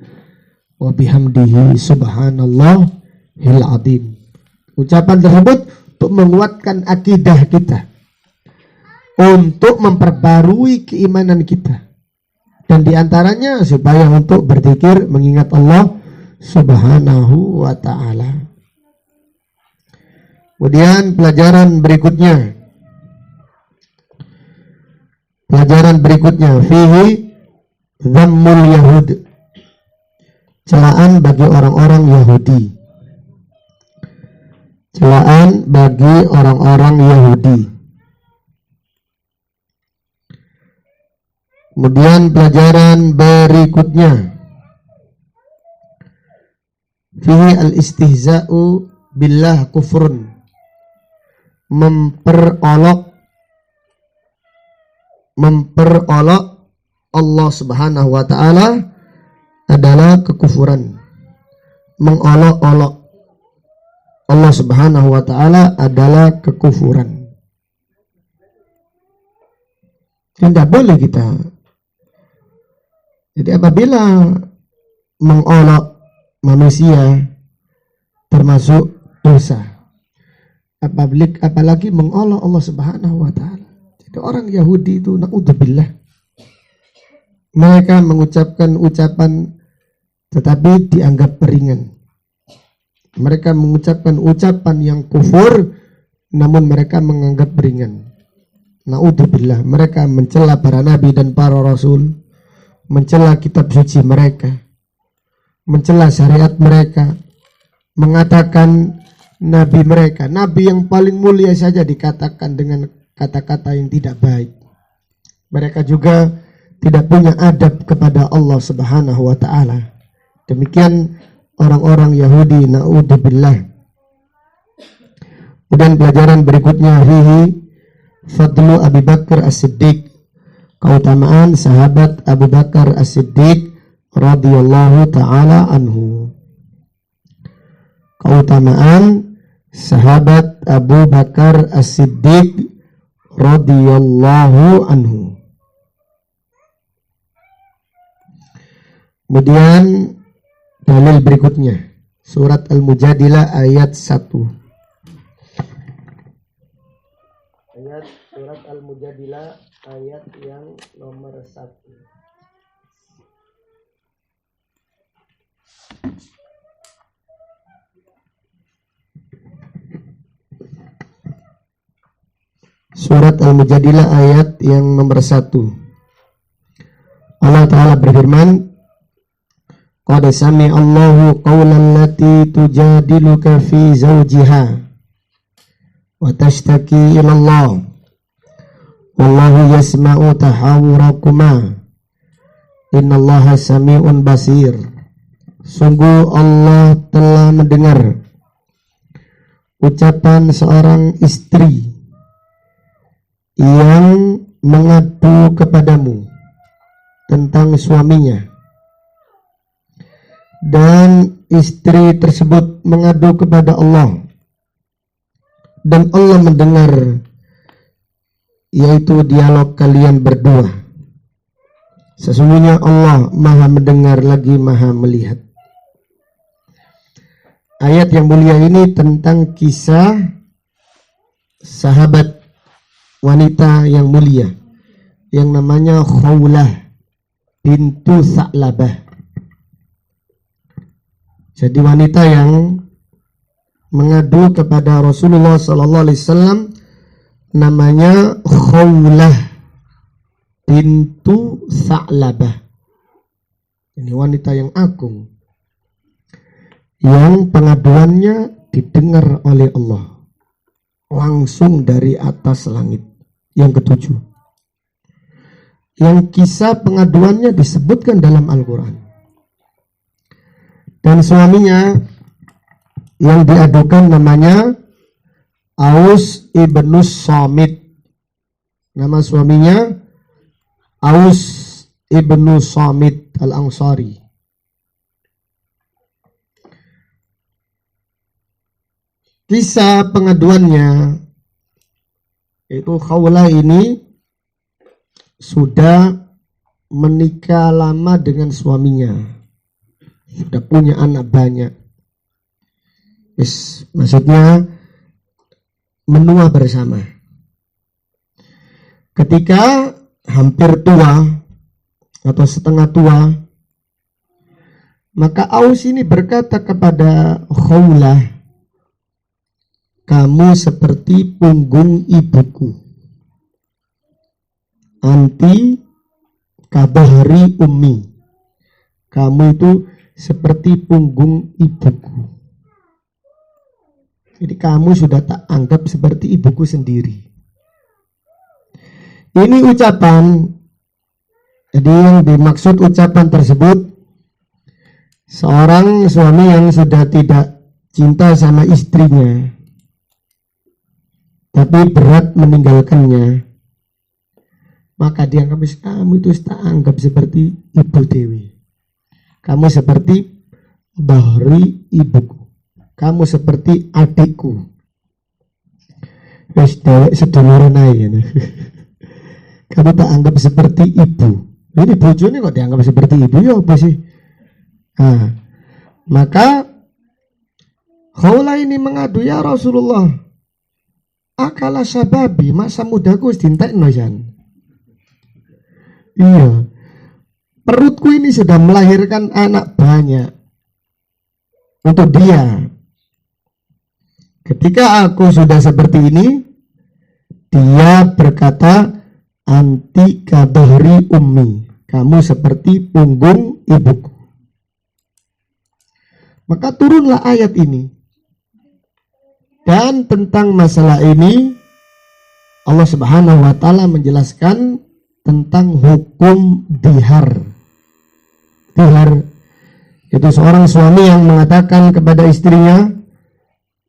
wa bihamdihi subhanallahil azim. Ucapan tersebut untuk menguatkan akidah kita, untuk memperbarui keimanan kita, dan diantaranya supaya untuk berzikir mengingat Allah Subhanahu wa ta'ala. Kemudian pelajaran berikutnya fihi dhammul yahud, celaan bagi orang-orang Yahudi. Celaan bagi orang-orang Yahudi. Kemudian pelajaran berikutnya fihi al-istihza'u billah kufrun, memperolok Allah Subhanahu wa ta'ala adalah kekufuran. Mengolok-olok Allah Subhanahu wa ta'ala adalah kekufuran. Tidak boleh kita. Jadi apabila mengolok manusia termasuk dosa, apalagi mengolok Allah Subhanahu wa ta'ala. Jadi orang Yahudi itu naudzubillah, mereka mengucapkan ucapan tetapi dianggap ringan. Mereka mengucapkan ucapan yang kufur namun mereka menganggap ringan. Naudzubillah, mereka mencela para nabi dan para rasul, mencela kitab suci mereka, mencela syariat mereka, mengatakan nabi mereka, nabi yang paling mulia saja dikatakan dengan kata-kata yang tidak baik. Mereka juga tidak punya adab kepada Allah Subhanahu wa taala. Demikian orang-orang Yahudi, naudzubillah. Kemudian pelajaran berikutnya, fadlu Abu Bakar As-Siddiq, keutamaan sahabat Abu Bakar As-Siddiq radhiyallahu taala anhu. Keutamaan sahabat Abu Bakar As-Siddiq radhiyallahu anhu. Kemudian dalil berikutnya, surat Al-Mujadilah ayat 1. Surat Al-Mujadilah ayat yang nomor 1. Surat Al-Mujadilah ayat yang nomor 1. Allah Ta'ala berfirman, Qad sami'allahu qawlan lati tujadiluka fi zawjiha wa tashtaki ilallah wallahu yasma'u tahawurakuma innallaha sami'un basir. Sungguh Allah telah mendengar ucapan seorang istri yang mengadu kepadamu tentang suaminya, dan istri tersebut mengadu kepada Allah, dan Allah mendengar, yaitu dialog kalian berdua. Sesungguhnya Allah maha mendengar lagi maha melihat. Ayat yang mulia ini tentang kisah sahabat wanita yang mulia yang namanya Khawlah bintu Sa'labah. Jadi wanita yang mengadu kepada Rasulullah sallallahu alaihi wasallam namanya Khawlah bintu Sa'labah. Ini wanita yang agung, yang pengaduannya didengar oleh Allah langsung dari atas langit. Yang ketujuh, yang kisah pengaduannya disebutkan dalam Al-Quran. Dan suaminya yang diadukan namanya Aus ibnu Samit. Nama suaminya Aus ibnu Samit Al-Ansari. Kisah pengaduannya itu Khawlah ini sudah menikah lama dengan suaminya, sudah punya anak banyak. Maksudnya menua bersama. Ketika hampir tua atau setengah tua, maka Aus ini berkata kepada Khawlah, kamu seperti punggung ibuku, anti kabahri ummi. Kamu itu seperti punggung ibuku. Jadi kamu sudah tak anggap seperti ibuku sendiri. Ini ucapan, jadi yang dimaksud ucapan tersebut, seorang suami yang sudah tidak cinta sama istrinya, tapi berat meninggalkannya, maka dianggap kamu itu tak anggap seperti ibu dewi. Kamu seperti bahri ibuku. Kamu seperti adikku. Wes dewek seduluran aja. Kamu tak anggap seperti ibu. Ini bojone kok dianggap seperti ibu, ya apa sih? Nah, maka Khawlah ini mengadu, ya Rasulullah, akala sababi, masa mudaku dintekno jan. Iya, perutku ini sudah melahirkan anak banyak untuk dia. Ketika aku sudah seperti ini, dia berkata, anti kabahri ummi, kamu seperti punggung ibuku. Maka turunlah ayat ini. Dan tentang masalah ini Allah Subhanahu wa taala menjelaskan tentang hukum dihar. Dihar itu seorang suami yang mengatakan kepada istrinya,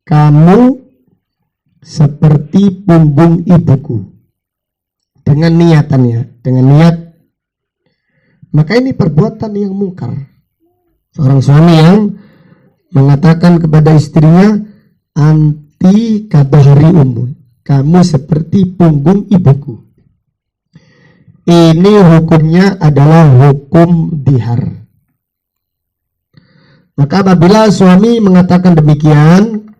kamu seperti punggung ibuku, dengan niatannya, dengan niat. Maka ini perbuatan yang mungkar. Seorang suami yang mengatakan kepada istrinya, anti kadahri ummu, kamu seperti punggung ibuku. Ini hukumnya adalah hukum dihar. Maka apabila suami mengatakan demikian,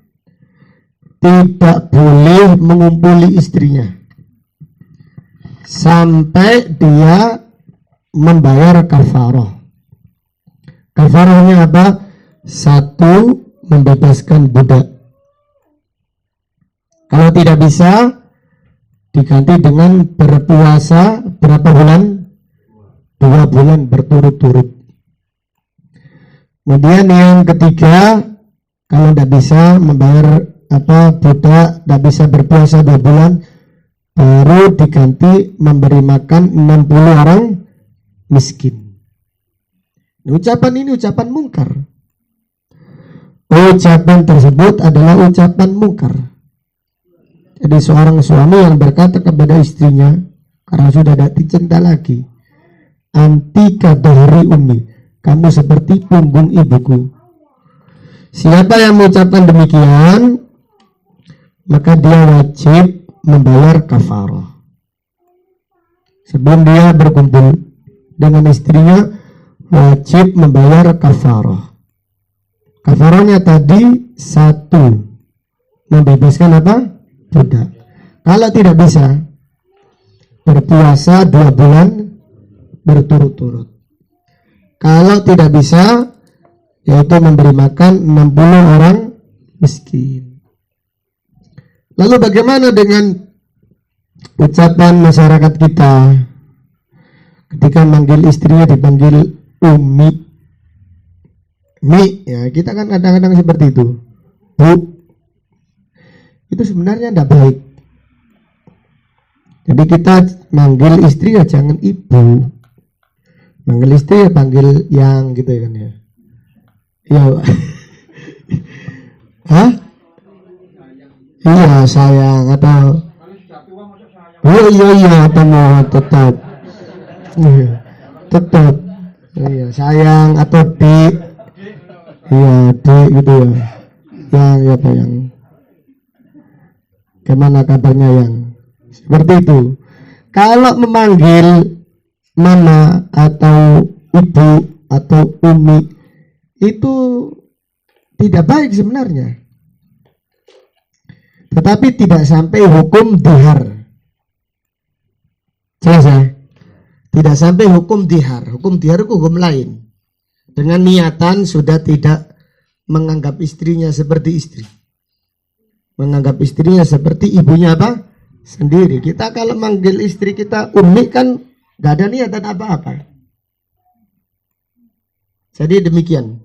tidak boleh mengumpuli istrinya sampai dia membayar kafarah. Kafarahnya apa? 1, membebaskan budak. Kalau tidak bisa, diganti dengan berpuasa berapa bulan? 2 bulan berturut-turut. Kemudian yang ketiga, kalau tidak bisa membayar budak, tidak bisa berpuasa 2 bulan, baru diganti memberi makan 60 orang miskin. Ucapan ini ucapan mungkar. Ucapan tersebut adalah ucapan mungkar. Jadi seorang suami yang berkata kepada istrinya, karena sudah tidak dicinta lagi, anti kadahri ummi, kamu seperti punggung ibuku. Siapa yang mengucapkan demikian, maka dia wajib membayar kafarah. Sebelum dia berkumpul dengan istrinya, wajib membayar kafarah. Kafarahnya tadi 1, membebaskan apa? Budak. Kalau tidak bisa, berpuasa 2 bulan berturut-turut. Kalau tidak bisa, yaitu memberi makan 60 orang miskin. Lalu bagaimana dengan ucapan masyarakat kita ketika manggil istrinya dipanggil umi? Mi, ya kita kan kadang-kadang seperti itu. Bu, itu sebenarnya tidak baik. Jadi kita manggil istri ya jangan ibu, manggil istri ya panggil yang gitu ya kan ya. Iya. Hah? Iya sayang atau iya atau mau tetap tetap iya sayang atau dik, iya dik gitu ya, yang apa yang gimana kabarnya yang seperti itu. Kalau memanggil mama atau ibu atau umi itu tidak baik sebenarnya, tetapi tidak sampai hukum dihar. Jelas ya? Tidak sampai hukum dihar. Hukum dihar itu hukum lain. Dengan niatan sudah tidak menganggap istrinya seperti istri, menganggap istrinya seperti ibunya apa? Sendiri. Kita kalau manggil istri kita umi kan gak ada niatan apa-apa. Jadi demikian.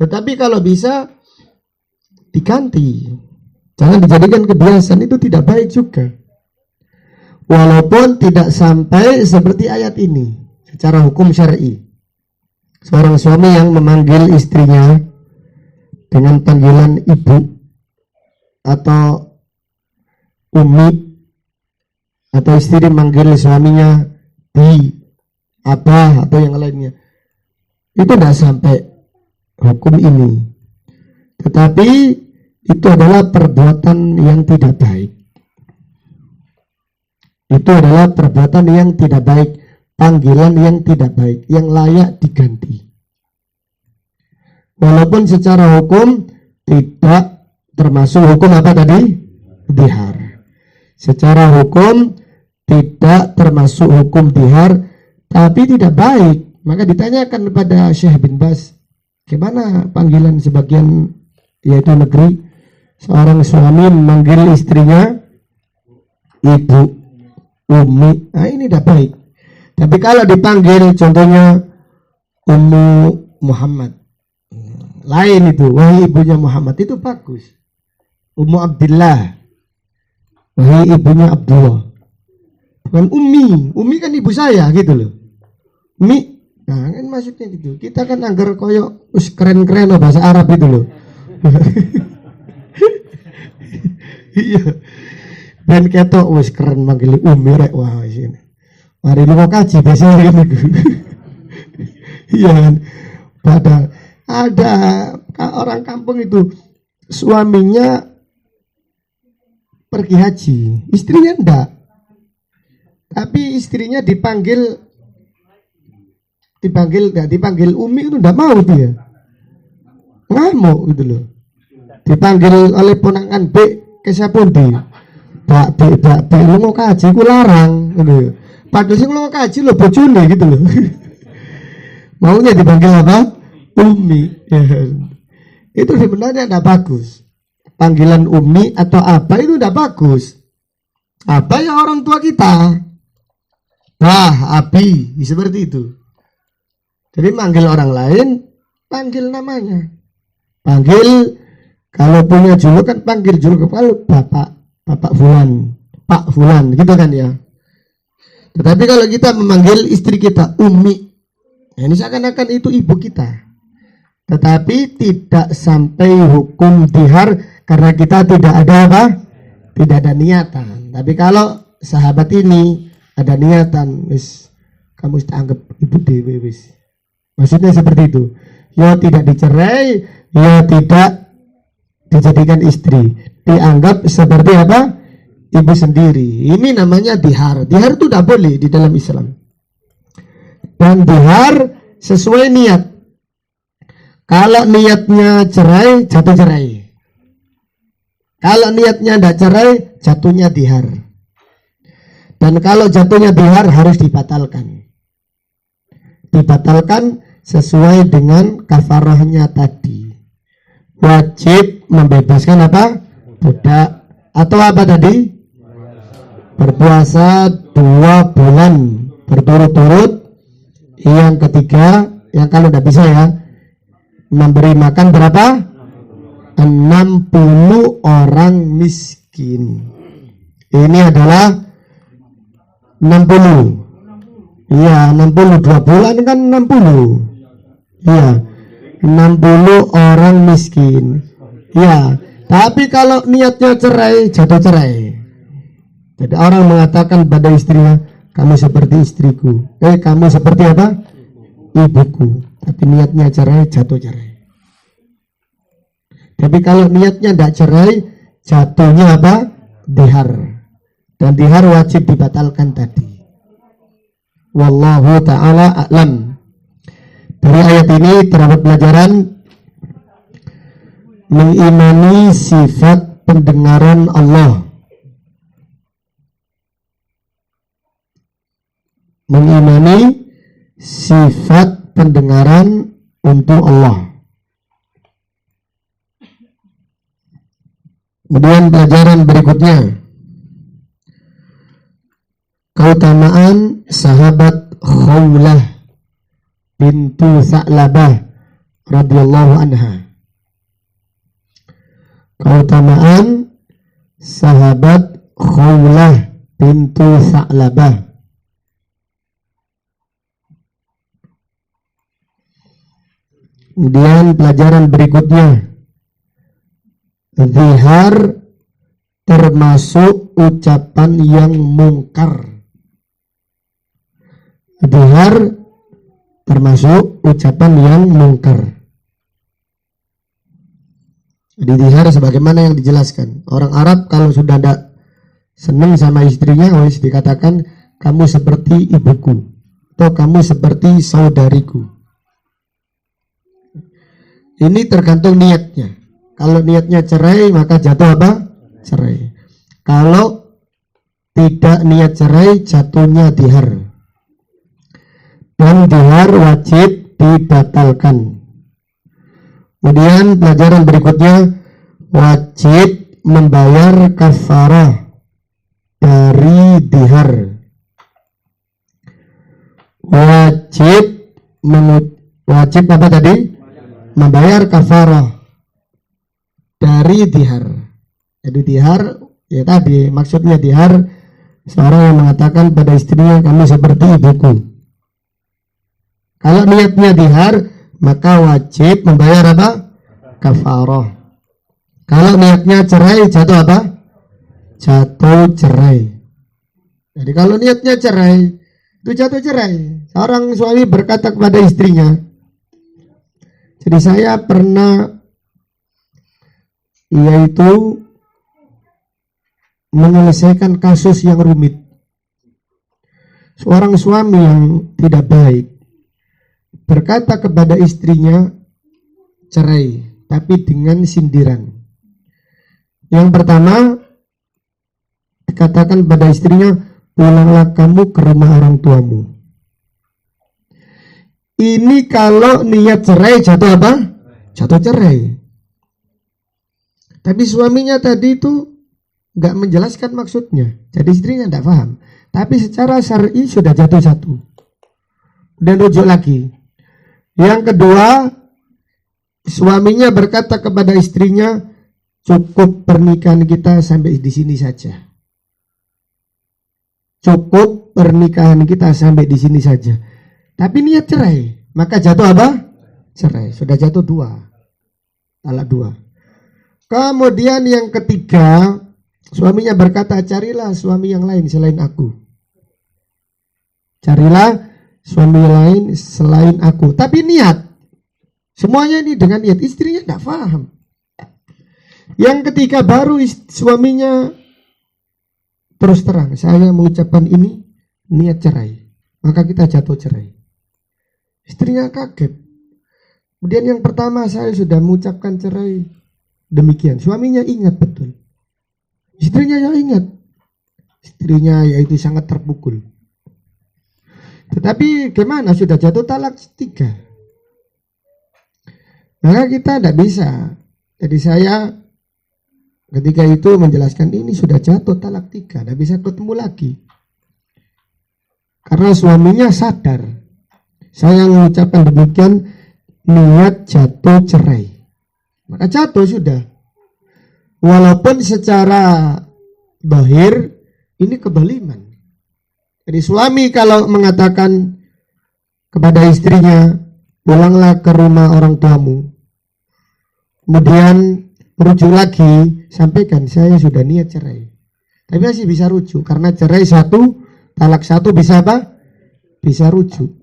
Tetapi kalau bisa diganti, jangan dijadikan kebiasaan, itu tidak baik juga. Walaupun tidak sampai seperti ayat ini secara hukum syar'i. Seorang suami yang memanggil istrinya dengan panggilan ibu atau umi, atau istri memanggil suaminya di apa atau yang lainnya, itu tidak sampai hukum ini. Tetapi itu adalah perbuatan yang tidak baik. Itu adalah perbuatan yang tidak baik, panggilan yang tidak baik, yang layak diganti. Walaupun secara hukum tidak termasuk hukum apa tadi? Dihar. Secara hukum tidak termasuk hukum dihar, tapi tidak baik. Maka ditanyakan kepada Syekh bin Bas, gimana panggilan sebagian yaitu negeri, seorang suami memanggil istrinya ibu, umi, nah ini tidak baik. Tapi kalau dipanggil contohnya Ummu Muhammad, lain itu, wahai ibunya Muhammad, itu bagus. Ummu Abdillah, wahai ibunya Abdullah, Bukan Umi kan ibu saya gitu loh. Umi, nah kan maksudnya gitu. Kita kan anggar koyo keren-keren loh bahasa Arab itu loh. Iya. Dan ketok wis keren manggil Umi rek wah sini. Mari lu mau kaji biasanya gitu. Iya kan. Padahal ada orang kampung itu suaminya pergi haji, istrinya enggak. Tapi istrinya dipanggil Umi itu enggak mau dia. Ngamuk gitu loh. Dipanggil oleh ponakan B ke Sapundi. Dak lu mau kaji ku larang gitu. Padahal sing lu mau kaji lo bojone gitu loh. Maunya dipanggil apa? Umi. Ya. Itu sebenarnya enggak bagus. Panggilan Umi atau apa itu enggak bagus. Apa ya orang tua kita? Nah, Abi, seperti itu. Jadi manggil orang lain, panggil namanya. Panggil, kalau punya julukan panggil julukan, kalau Bapak Fulan, Pak Fulan, gitu kan ya. Tetapi kalau kita memanggil istri kita Umi, nah ini seakan-akan itu ibu kita. Tetapi tidak sampai hukum dihar karena kita tidak ada apa? Tidak ada niatan. Tapi kalau sahabat ini ada niatan, wis kamu anggap ibu dewe wis. Maksudnya seperti itu. Ya tidak dicerai, ya tidak dijadikan istri. Dianggap seperti apa? Ibu sendiri. Ini namanya dihar. Dihar itu tidak boleh di dalam Islam. Dan dihar sesuai niat. Kalau niatnya cerai, jatuh cerai. Kalau niatnya tidak cerai, jatuhnya dihar. Dan kalau jatuhnya dihar harus dibatalkan. Dibatalkan sesuai dengan kafarahnya tadi. Wajib membebaskan apa? Budak. Atau apa tadi? Berpuasa 2 bulan berturut-turut. Yang ketiga, yang kalau tidak bisa ya, memberi makan berapa? 60 orang miskin. Ini adalah 60. Iya, 60 2 bulan kan 60. Iya. 60 orang miskin. Iya, tapi kalau niatnya cerai, jatuh cerai. Jadi orang mengatakan pada istrinya, kamu seperti istriku. Kamu seperti apa? Ibuku. Tapi niatnya cerai, jatuh cerai. Tapi kalau niatnya tidak cerai, jatuhnya apa? Dihar. Dan dihar wajib dibatalkan tadi. Wallahu ta'ala a'lam. Dari ayat ini terdapat pelajaran mengimani sifat pendengaran Allah. Mengimani sifat pendengaran untuk Allah. Kemudian pelajaran berikutnya, keutamaan sahabat Khawlah bintu Sa'labah radhiyallahu anha. Keutamaan sahabat Khawlah bintu Sa'labah. Kemudian pelajaran berikutnya, zihar termasuk ucapan yang mungkar. Zihar termasuk ucapan yang mungkar. Jadi zihar sebagaimana yang dijelaskan. Orang Arab kalau sudah tidak senang sama istrinya, harus dikatakan kamu seperti ibuku atau kamu seperti saudariku. Ini tergantung niatnya. Kalau niatnya cerai, maka jatuh apa? Cerai. Kalau tidak niat cerai, jatuhnya dihar. Dan dihar wajib dibatalkan. Kemudian pelajaran berikutnya, wajib membayar kafarah dari dihar. Wajib apa tadi? Membayar kafarah dari dihar. Jadi dihar ya tadi maksudnya dihar Seorang yang mengatakan pada istrinya, kamu seperti ibuku. Kalau niatnya dihar, maka wajib membayar apa? Kafarah. Kalau niatnya cerai, jatuh apa? Jatuh cerai. Jadi kalau niatnya cerai, itu jatuh cerai. Seorang suami berkata kepada istrinya, jadi saya pernah yaitu menyelesaikan kasus yang rumit. Seorang suami yang tidak baik berkata kepada istrinya cerai, tapi dengan sindiran. Yang pertama, dikatakan pada istrinya, pulanglah kamu ke rumah orang tuamu. Ini kalau niat cerai jatuh apa? Jatuh cerai. Tapi suaminya tadi itu nggak menjelaskan maksudnya, jadi istrinya tidak paham. Tapi secara syar'i sudah jatuh satu dan rujuk lagi. Yang kedua, suaminya berkata kepada istrinya, cukup pernikahan kita sampai di sini saja. Cukup pernikahan kita sampai di sini saja. Tapi niat cerai, maka jatuh apa? Cerai. Sudah jatuh dua, talak dua. Kemudian yang ketiga, suaminya berkata, carilah suami yang lain selain aku. Carilah suami lain selain aku. Tapi niat. Semuanya ini dengan niat. Istrinya tidak paham. Yang ketiga baru suaminya terus terang, saya mengucapkan ini niat cerai. Maka kita jatuh cerai. Istrinya kaget. Kemudian yang pertama, saya sudah mengucapkan cerai. Demikian. Suaminya ingat betul. Istrinya yang ingat. Istrinya yaitu sangat terpukul. Tetapi gimana, sudah jatuh talak 3. Maka kita tidak bisa. Jadi saya ketika itu menjelaskan ini sudah jatuh talak 3, tidak bisa ketemu lagi. Karena suaminya sadar. Saya mengucapkan demikian, niat jatuh cerai. Maka jatuh sudah. Walaupun secara zahir ini kezaliman. Jadi suami kalau mengatakan kepada istrinya, pulanglah ke rumah orang tuamu, kemudian rujuk lagi, sampaikan saya sudah niat cerai. Tapi masih bisa rujuk, karena cerai 1, talak 1 bisa apa? Bisa rujuk.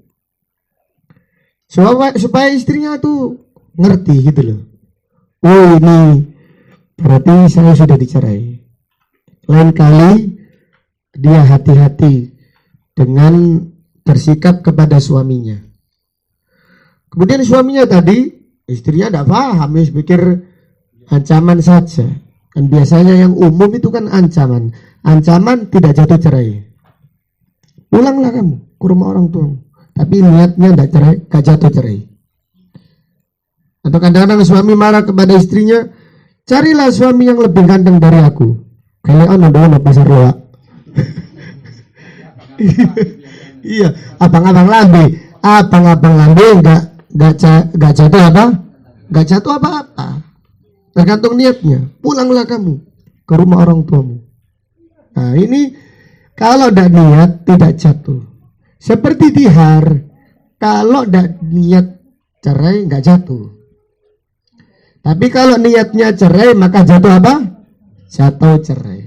Supaya istrinya tuh ngerti gitu loh. Oh ini berarti saya sudah dicerai. Lain kali dia hati-hati dengan bersikap kepada suaminya. Kemudian suaminya tadi, istrinya tidak paham, ya pikir ancaman saja. Dan biasanya yang umum itu kan ancaman. Ancaman tidak jatuh cerai. Pulanglah kamu ke rumah orang tuamu. Tapi niatnya tidak cerai, gak jatuh cerai. Atau kadang-kadang suami marah kepada istrinya, carilah suami yang lebih ganteng dari aku. Kalian udah pasar loa. Iya, abang-abang lambe enggak jatuh apa? Enggak jatuh apa-apa. Tergantung niatnya. Pulanglah kamu ke rumah orang tuamu. Nah, ini kalau tidak niat tidak jatuh. Seperti dihar, kalau tidak niat cerai enggak jatuh. Tapi kalau niatnya cerai maka jatuh apa? Jatuh cerai.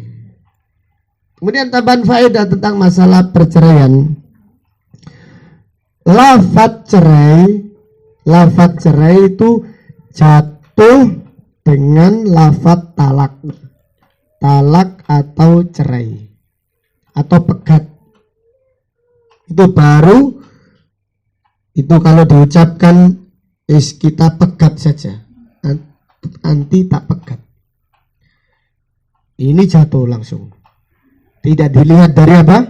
Kemudian tambahan faedah tentang masalah perceraian. Lafaz cerai itu jatuh dengan lafaz talak. Talak atau cerai atau pegat. Itu baru, itu kalau diucapkan kita pegat saja. Anti tak pegat. Ini jatuh langsung. Tidak dilihat dari apa?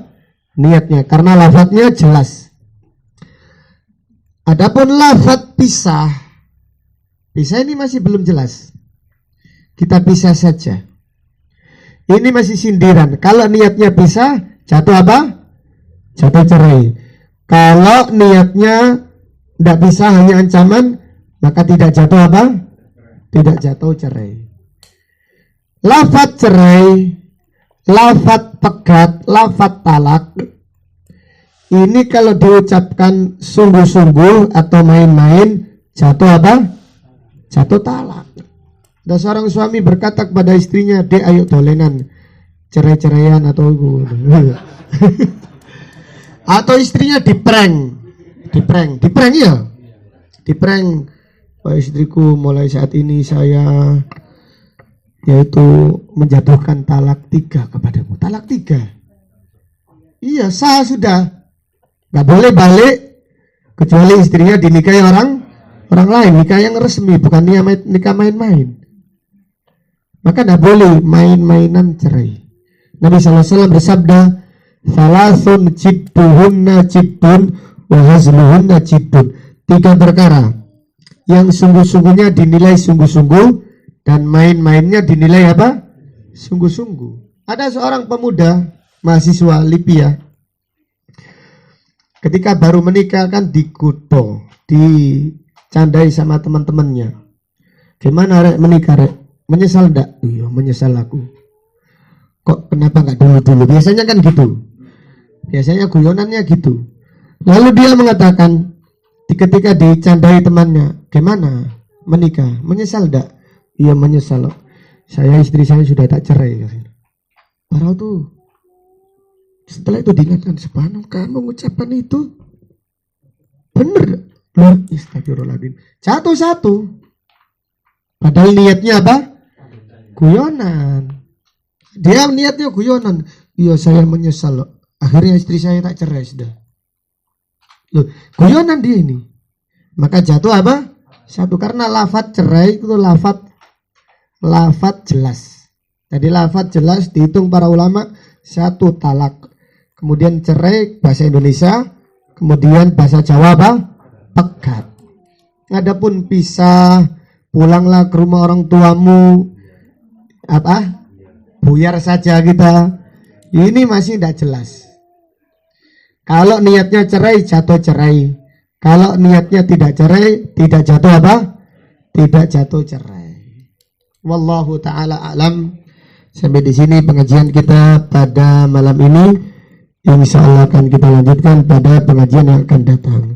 Niatnya, karena lafadznya jelas. Adapun lafadz pisah ini masih belum jelas. Kita pisah saja. Ini masih sindiran. Kalau niatnya pisah, jatuh apa? Jatuh cerai. Kalau niatnya tidak bisa, hanya ancaman, maka tidak jatuh apa? Tidak jatuh cerai. Lafadz cerai, lafat pegat, lafat talak ini kalau diucapkan sungguh-sungguh atau main-main jatuh apa? Jatuh talak. Ada seorang suami berkata kepada istrinya, "Dek, ayo dolenan cerai-ceraian atau atau istrinya diprank ya, diprank. Wah, istriku mulai saat ini saya yaitu menjatuhkan talak 3 kepadamu. Talak 3? Iya, sah sudah. Gak boleh balik kecuali istrinya dinikahi orang lain, nikah yang resmi, bukan nikah main-main. Maka gak boleh main-mainan cerai. Nabi SAW bersabda, "Salasun jidduhunna jiddun wa hazluhunna jiddun." 3 perkara yang sungguh-sungguhnya dinilai sungguh-sungguh dan main-mainnya dinilai apa? Sungguh-sungguh. Ada seorang pemuda mahasiswa Libya, ketika baru menikah kan dikuto, dicandai sama teman-temannya. Gimana rek menikah rek? Menyesal enggak? Iya, menyesal aku. Kok kenapa enggak dulu-dulu? Biasanya kan gitu. Biasanya guyonannya gitu. Lalu dia mengatakan, ketika dicandai temannya, gimana menikah? Menyesal enggak? Iya, menyesal. Istri saya sudah tak cerai. Parah tuh. Setelah itu diingatkan, "Subhanallah, kamu mengucapkan itu bener." Luar astagfirullahaladzim. Jatuh 1. Padahal niatnya apa? Guyonan. Dia niatnya guyonan. Iya, saya menyesal loh. Akhirnya istri saya tak cerai sudah. Loh, guyonan dia ini. Maka jatuh apa? 1. Karena lafaz cerai itu lafaz jelas. Jadi lafaz jelas dihitung para ulama 1 talak. Kemudian cerai bahasa Indonesia, kemudian bahasa Jawa apa? Pegat. Adapun pisah, pulanglah ke rumah orang tuamu, apa? Buyar saja kita. Ini masih tidak jelas. Kalau niatnya cerai, jatuh cerai. Kalau niatnya tidak cerai, tidak jatuh apa? Tidak jatuh cerai. Wallahu ta'ala a'lam. Sampai di sini pengajian kita pada malam ini. Insya Allah akan kita lanjutkan pada pengajian yang akan datang.